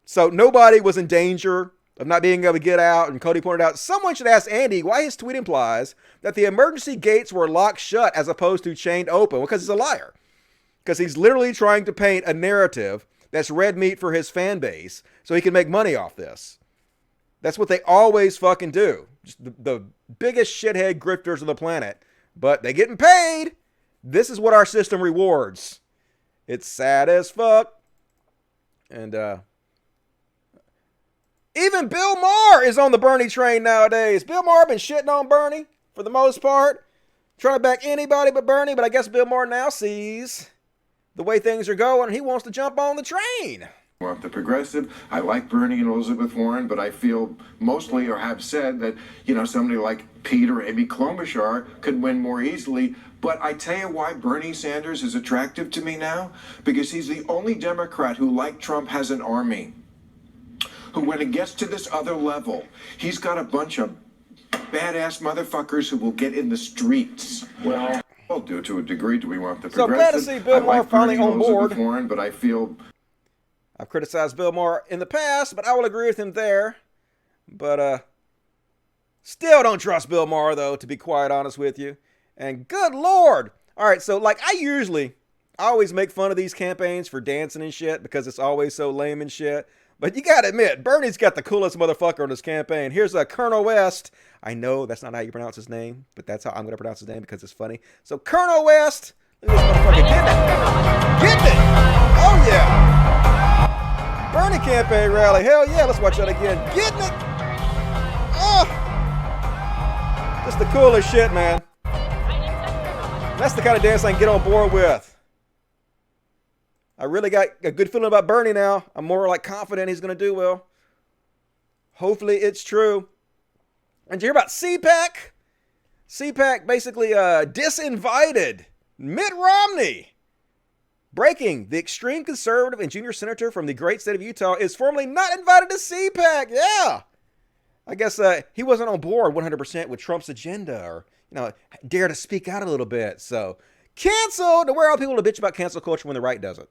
So nobody was in danger of not being able to get out. And Cody pointed out, someone should ask Andy why his tweet implies that the emergency gates were locked shut as opposed to chained open. Well, because he's a liar. Because he's literally trying to paint a narrative that's red meat for his fan base so he can make money off this. That's what they always fucking do. Just the biggest shithead grifters on the planet. But they getting paid. This is what our system rewards. It's sad as fuck. And, even Bill Maher is on the Bernie train nowadays. Bill Maher been shitting on Bernie for the most part. Trying to back anybody but Bernie, but I guess Bill Maher now sees the way things are going and he wants to jump on the train. Well, the progressive, I like Bernie and Elizabeth Warren, but I feel mostly or have said that, somebody like Pete or Amy Klobuchar could win more easily. But I tell you why Bernie Sanders is attractive to me now? Because he's the only Democrat who, like Trump, has an army. Who, when it gets to this other level, he's got a bunch of badass motherfuckers who will get in the streets. Well, do to a degree. Do we want the progressive? So I'm glad to see Bill Maher finally on board. Warren, but I feel I've criticized Bill Maher in the past, but I will agree with him there. But still don't trust Bill Maher, though, to be quite honest with you. And good Lord. All right, so I always make fun of these campaigns for dancing and shit because it's always so lame and shit. But you gotta admit, Bernie's got the coolest motherfucker on his campaign. Here's Colonel West. I know that's not how you pronounce his name, but that's how I'm gonna pronounce his name because it's funny. So Colonel West, look at this motherfucker getting it. Getting it! Oh yeah! Bernie campaign rally. Hell yeah, let's watch that again. Getting it! Oh! Just the coolest shit, man. That's the kind of dance I can get on board with. I really got a good feeling about Bernie now. I'm more confident he's going to do well. Hopefully it's true. And did you hear about CPAC? CPAC basically disinvited Mitt Romney. Breaking, the extreme conservative and junior senator from the great state of Utah is formally not invited to CPAC. Yeah. I guess he wasn't on board 100% with Trump's agenda, or dare to speak out a little bit. So canceled. Where are all the people to bitch about cancel culture when the right does it?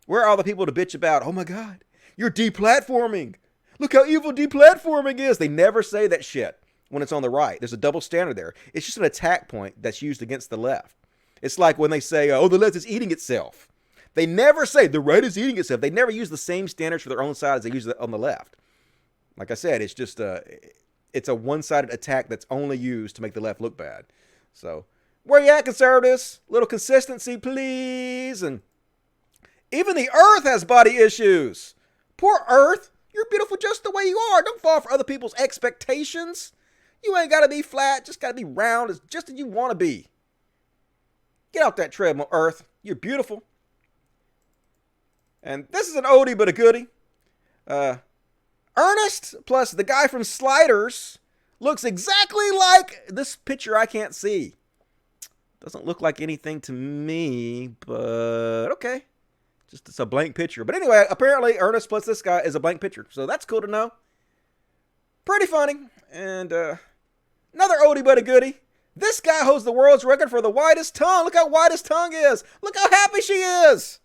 Where are all the people to bitch about, oh my God, you're deplatforming. Look how evil deplatforming is. They never say that shit when it's on the right. There's a double standard there. It's just an attack point that's used against the left. It's like when they say, oh, the left is eating itself. They never say the right is eating itself. They never use the same standards for their own side as they use it on the left. Like I said, it's just it's a one-sided attack that's only used to make the left look bad. So where you at, conservatives? Little consistency, please. And even the earth has body issues. Poor earth. You're beautiful just the way you are. Don't fall for other people's expectations. You ain't got to be flat. Just got to be round, just as you want to be. Get off that treadmill, earth. You're beautiful. And this is an oldie but a goodie. Ernest plus the guy from Sliders looks exactly like this picture I can't see. Doesn't look like anything to me, but okay. Just it's a blank picture. But anyway, apparently Ernest plus this guy is a blank picture. So that's cool to know. Pretty funny. And another oldie but a goodie. This guy holds the world's record for the widest tongue. Look how wide his tongue is. Look how happy she is.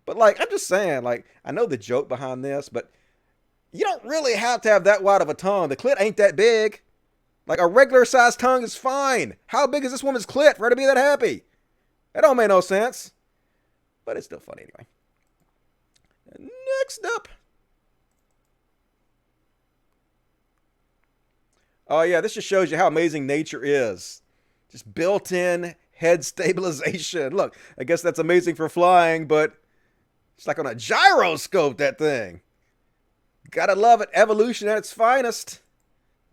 But like, I'm just saying, like, I know the joke behind this, but you don't really have to have that wide of a tongue. The clit ain't that big. Like, a regular sized tongue is fine. How big is this woman's clit for her to be that happy? That don't make no sense. But it's still funny anyway. And next up. Oh yeah, this just shows you how amazing nature is. Just built-in head stabilization. Look, I guess that's amazing for flying, but it's like on a gyroscope, that thing. Gotta love it. Evolution at its finest.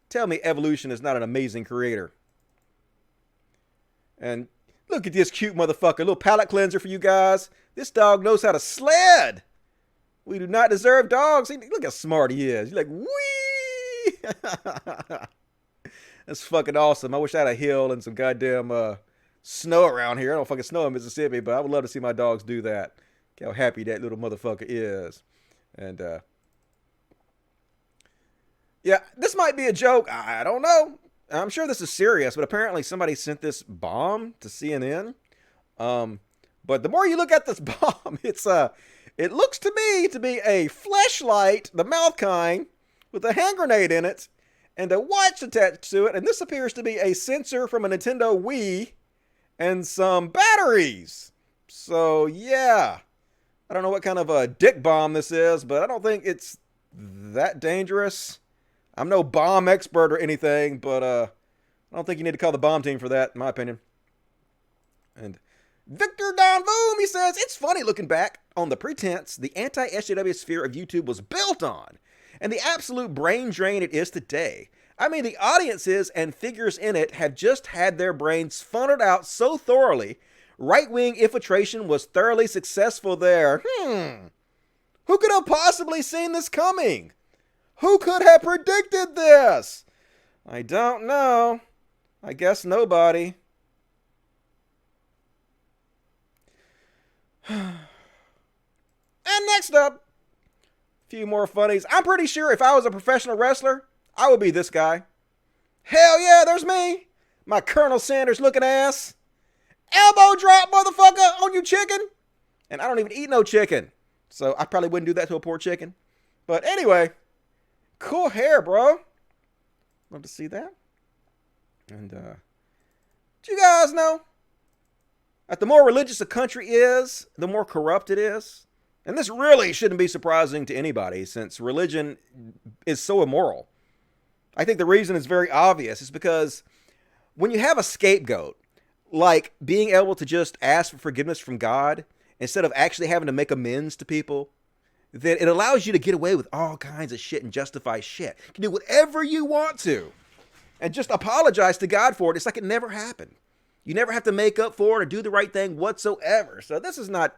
Tell me evolution is not an amazing creator. And look at this cute motherfucker. A little palate cleanser for you guys. This dog knows how to sled. We do not deserve dogs. Look how smart he is. He's like, wee! That's fucking awesome. I wish I had a hill and some goddamn snow around here. I don't fucking snow in Mississippi, but I would love to see my dogs do that. Look how happy that little motherfucker is. And yeah, this might be a joke. I don't know. I'm sure this is serious, but apparently somebody sent this bomb to CNN. But the more you look at this bomb, it looks to me to be a fleshlight, the mouth kind, with a hand grenade in it, and a watch attached to it. And this appears to be a sensor from a Nintendo Wii and some batteries. So yeah, I don't know what kind of a dick bomb this is, but I don't think it's that dangerous. I'm no bomb expert or anything, but I don't think you need to call the bomb team for that, in my opinion. And Victor Don Boom, he says, it's funny looking back on the pretense the anti-SJW sphere of YouTube was built on, and the absolute brain drain it is today. I mean, the audiences and figures in it have just had their brains funneled out so thoroughly, right-wing infiltration was thoroughly successful there. Who could have possibly seen this coming? Who could have predicted this? I don't know. I guess nobody. And next up, a few more funnies. I'm pretty sure if I was a professional wrestler, I would be this guy. Hell yeah, there's me. My Colonel Sanders looking ass. Elbow drop, motherfucker, on you chicken. And I don't even eat no chicken. So I probably wouldn't do that to a poor chicken. But anyway, cool hair, bro. Love to see that. And do you guys know that the more religious a country is, the more corrupt it is? And this really shouldn't be surprising to anybody, since religion is so immoral. I think the reason is very obvious. It's because when you have a scapegoat, like being able to just ask for forgiveness from God instead of actually having to make amends to people, then it allows you to get away with all kinds of shit and justify shit. You can do whatever you want to and just apologize to God for it. It's like it never happened. You never have to make up for it or do the right thing whatsoever. So this is not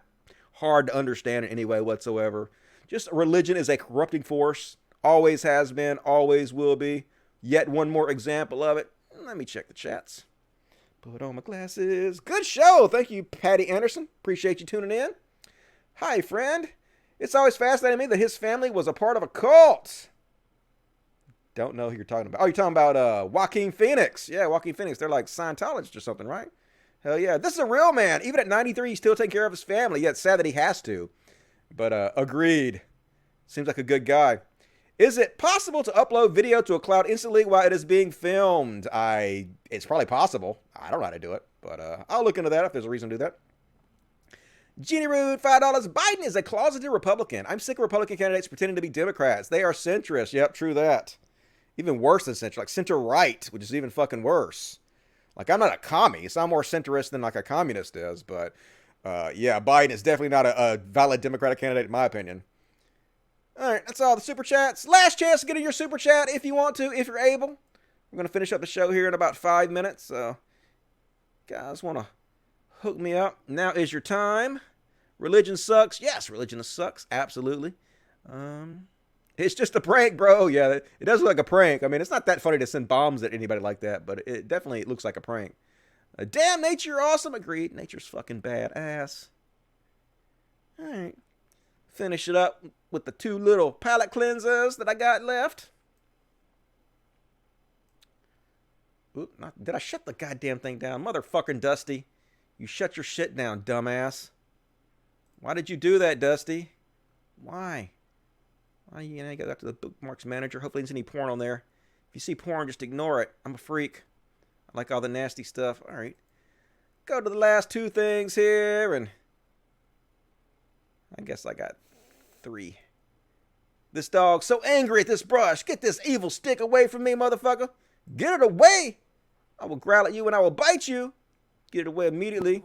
hard to understand in any way whatsoever. Just religion is a corrupting force. Always has been, always will be. Yet one more example of it. Let me check the chats. Put on my glasses. Good show. Thank you, Patty Anderson. Appreciate you tuning in. Hi, friend. It's always fascinating me that his family was a part of a cult. Don't know who you're talking about. Oh, you're talking about Joaquin Phoenix. Yeah, Joaquin Phoenix. They're like Scientologists or something, right? Hell yeah. This is a real man. Even at 93, he's still taking care of his family. Yeah, it's sad that he has to. But agreed. Seems like a good guy. Is it possible to upload video to a cloud instantly while it is being filmed? It's probably possible. I don't know how to do it. But I'll look into that if there's a reason to do that. Jeannie Rude, $5. Biden is a closeted Republican. I'm sick of Republican candidates pretending to be Democrats. They are centrist. Yep, true that. Even worse than centrist. Like center-right, which is even fucking worse. Like, I'm not a commie, so I'm more centrist than like a communist is. But, yeah, Biden is definitely not a valid Democratic candidate in my opinion. All right, that's all the super chats. Last chance to get in your super chat if you want to, if you're able. We're going to finish up the show here in about 5 minutes. So, guys want to hook me up? Now is your time. Religion sucks. Yes, religion sucks. Absolutely. It's just a prank, bro. Yeah, it does look like a prank. I mean, it's not that funny to send bombs at anybody like that, but it definitely looks like a prank. Damn, nature, you're awesome. Agreed. Nature's fucking badass. All right. Finish it up with the 2 little palate cleansers that I got left. Oop, did I shut the goddamn thing down? Motherfucking Dusty. You shut your shit down, dumbass. Why did you do that, Dusty? Why? Why you go back to the bookmarks manager? Hopefully there's any porn on there. If you see porn, just ignore it. I'm a freak. I like all the nasty stuff. All right. Go to the last 2 things here, and I guess I got 3. This dog's so angry at this brush. Get this evil stick away from me, motherfucker. Get it away. I will growl at you and I will bite you. Get it away immediately.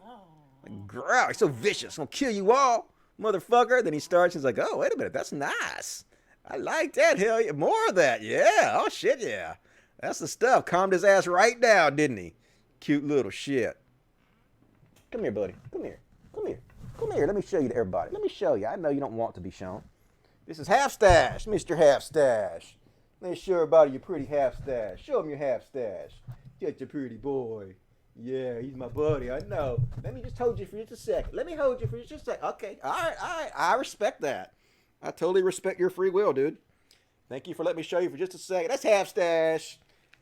Growl. He's so vicious. I'm going to kill you all, motherfucker. Then he starts. He's like, oh, wait a minute. That's nice. I like that. Hell yeah. More of that. Yeah. Oh, shit, yeah. That's the stuff. Calmed his ass right down, didn't he? Cute little shit. Come here, buddy. Come here. Come here. Come here. Let me show you to everybody. Let me show you. I know you don't want to be shown. This is Half Stash, Mr. Half Stash. Let me show everybody your pretty half stash. Show him your half stash. Just a pretty boy. Yeah, he's my buddy. I know. Let me just hold you for just a second. Let me hold you for just a second. Okay. All right. I respect that. I totally respect your free will, dude. Thank you for letting me show you for just a second. That's Half Stash.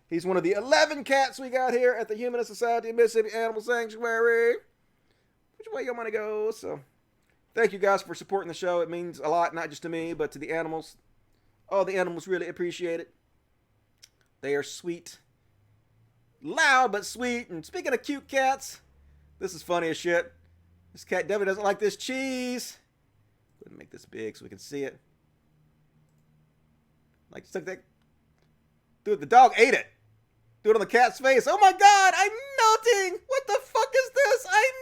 He's one of the 11 cats we got here at the Humanist Society of Mississippi Animal Sanctuary. Which way y'all want to go? So, thank you guys for supporting the show. It means a lot, not just to me, but to the animals. All the animals really appreciate it. They are sweet. Loud, but sweet. And speaking of cute cats, this is funny as shit. This cat definitely doesn't like this cheese. Let me make this big so we can see it. Like, just like that. Dude, the dog ate it. Do it on the cat's face. Oh my god, I'm melting. What the fuck is this? I'm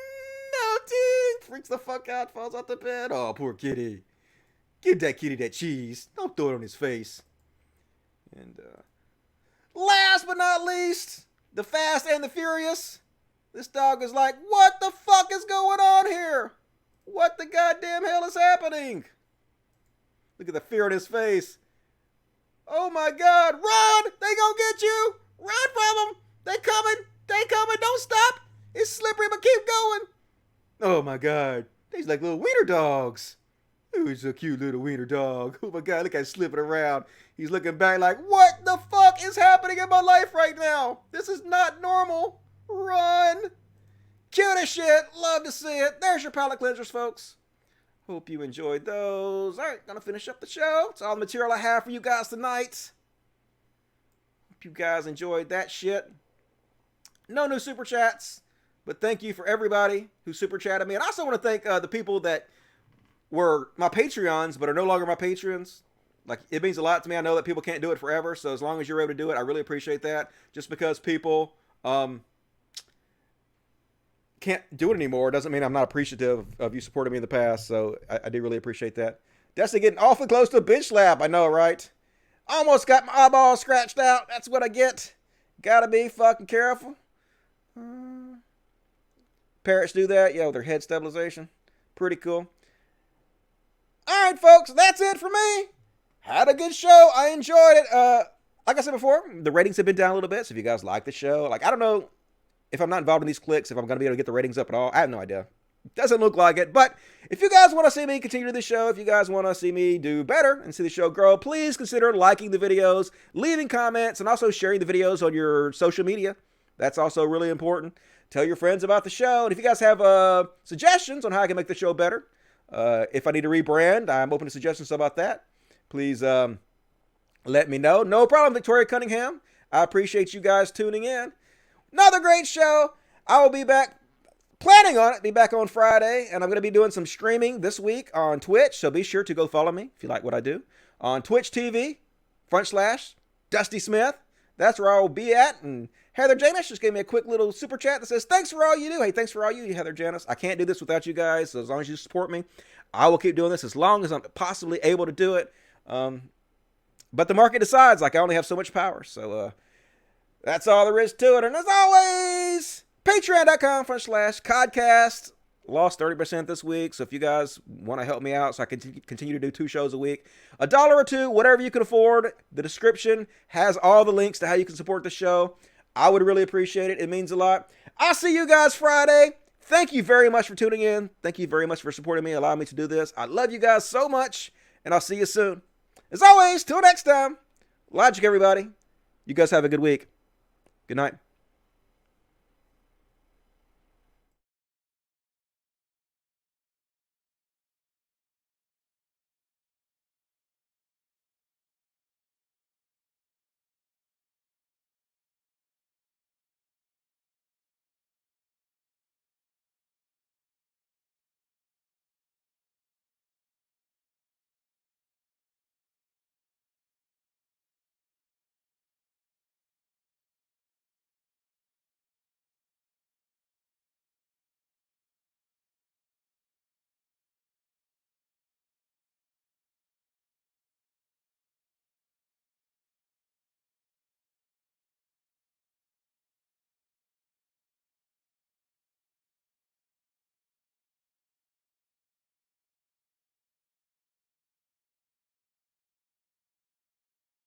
melting. Freaks the fuck out, falls out the bed. Oh, poor kitty. Give that kitty that cheese. Don't throw it on his face. And last but not least, the Fast and the Furious. This dog is like, what the fuck is going on here? What the goddamn hell is happening? Look at the fear in his face. Oh my god, run! They gonna get you! Run from them! They coming! They coming! Don't stop! It's slippery, but keep going! Oh my god. These like little wiener dogs. Oh, he's a cute little wiener dog. Oh my god, look at him slipping around. He's looking back like, what the fuck is happening in my life right now? This is not normal. Run! Cute as shit. Love to see it. There's your palate cleansers, folks. Hope you enjoyed those. Alright, gonna finish up the show. It's all the material I have for you guys tonight. Hope you guys enjoyed that shit. No new super chats, but thank you for everybody who super chatted me. And I also want to thank the people that were my Patreons but are no longer my patrons. Like, it means a lot to me. I know that people can't do it forever, so as long as you're able to do it, I really appreciate that. Just because people can't do it anymore doesn't mean I'm not appreciative of you supporting me in the past, so I do really appreciate that. Destiny getting awfully close to a bitch slap, I know, right? Almost got my eyeball scratched out. That's what I get. Gotta be fucking careful. Parrots do that, yeah, with their head stabilization. Pretty cool. Alright, folks, that's it for me. Had a good show. I enjoyed it. Like I said before, the ratings have been down a little bit, so if you guys like the show, like, I don't know if I'm not involved in these clicks, if I'm going to be able to get the ratings up at all. I have no idea. Doesn't look like it, but If you guys want to see me continue this show, if you guys want to see me do better and see the show grow, please consider liking the videos, leaving comments, and also sharing the videos on your social media. That's also really important. Tell your friends about the show. And if you guys have suggestions on how I can make the show better, if I need to rebrand, I'm open to suggestions about that. Please let me know. No problem, Victoria Cunningham. I appreciate you guys tuning in. Another great show. I will be back, planning on it, be back on Friday, and I'm going to be doing some streaming this week on Twitch, so be sure to go follow me if you like what I do. On Twitch TV, /Dusty Smith. That's where I will be at, and Heather Janice just gave me a quick little super chat that says, thanks for all you do. Hey, thanks for all you do, Heather Janice. I can't do this without you guys, so as long as you support me, I will keep doing this as long as I'm possibly able to do it. But the market decides, like I only have so much power, so that's all there is to it. And as always, patreon.com/CODcast. Lost 30% this week, so if you guys want to help me out so I can continue to do 2 shows a week, $1 or $2, whatever you can afford, the description has all the links to how you can support the show. I would really appreciate it. It means a lot. I'll see you guys Friday. Thank you very much for tuning in. Thank you very much for supporting me, allowing me to do this. I love you guys so much, and I'll see you soon. As always, till next time, Logic, everybody. You guys have a good week. Good night.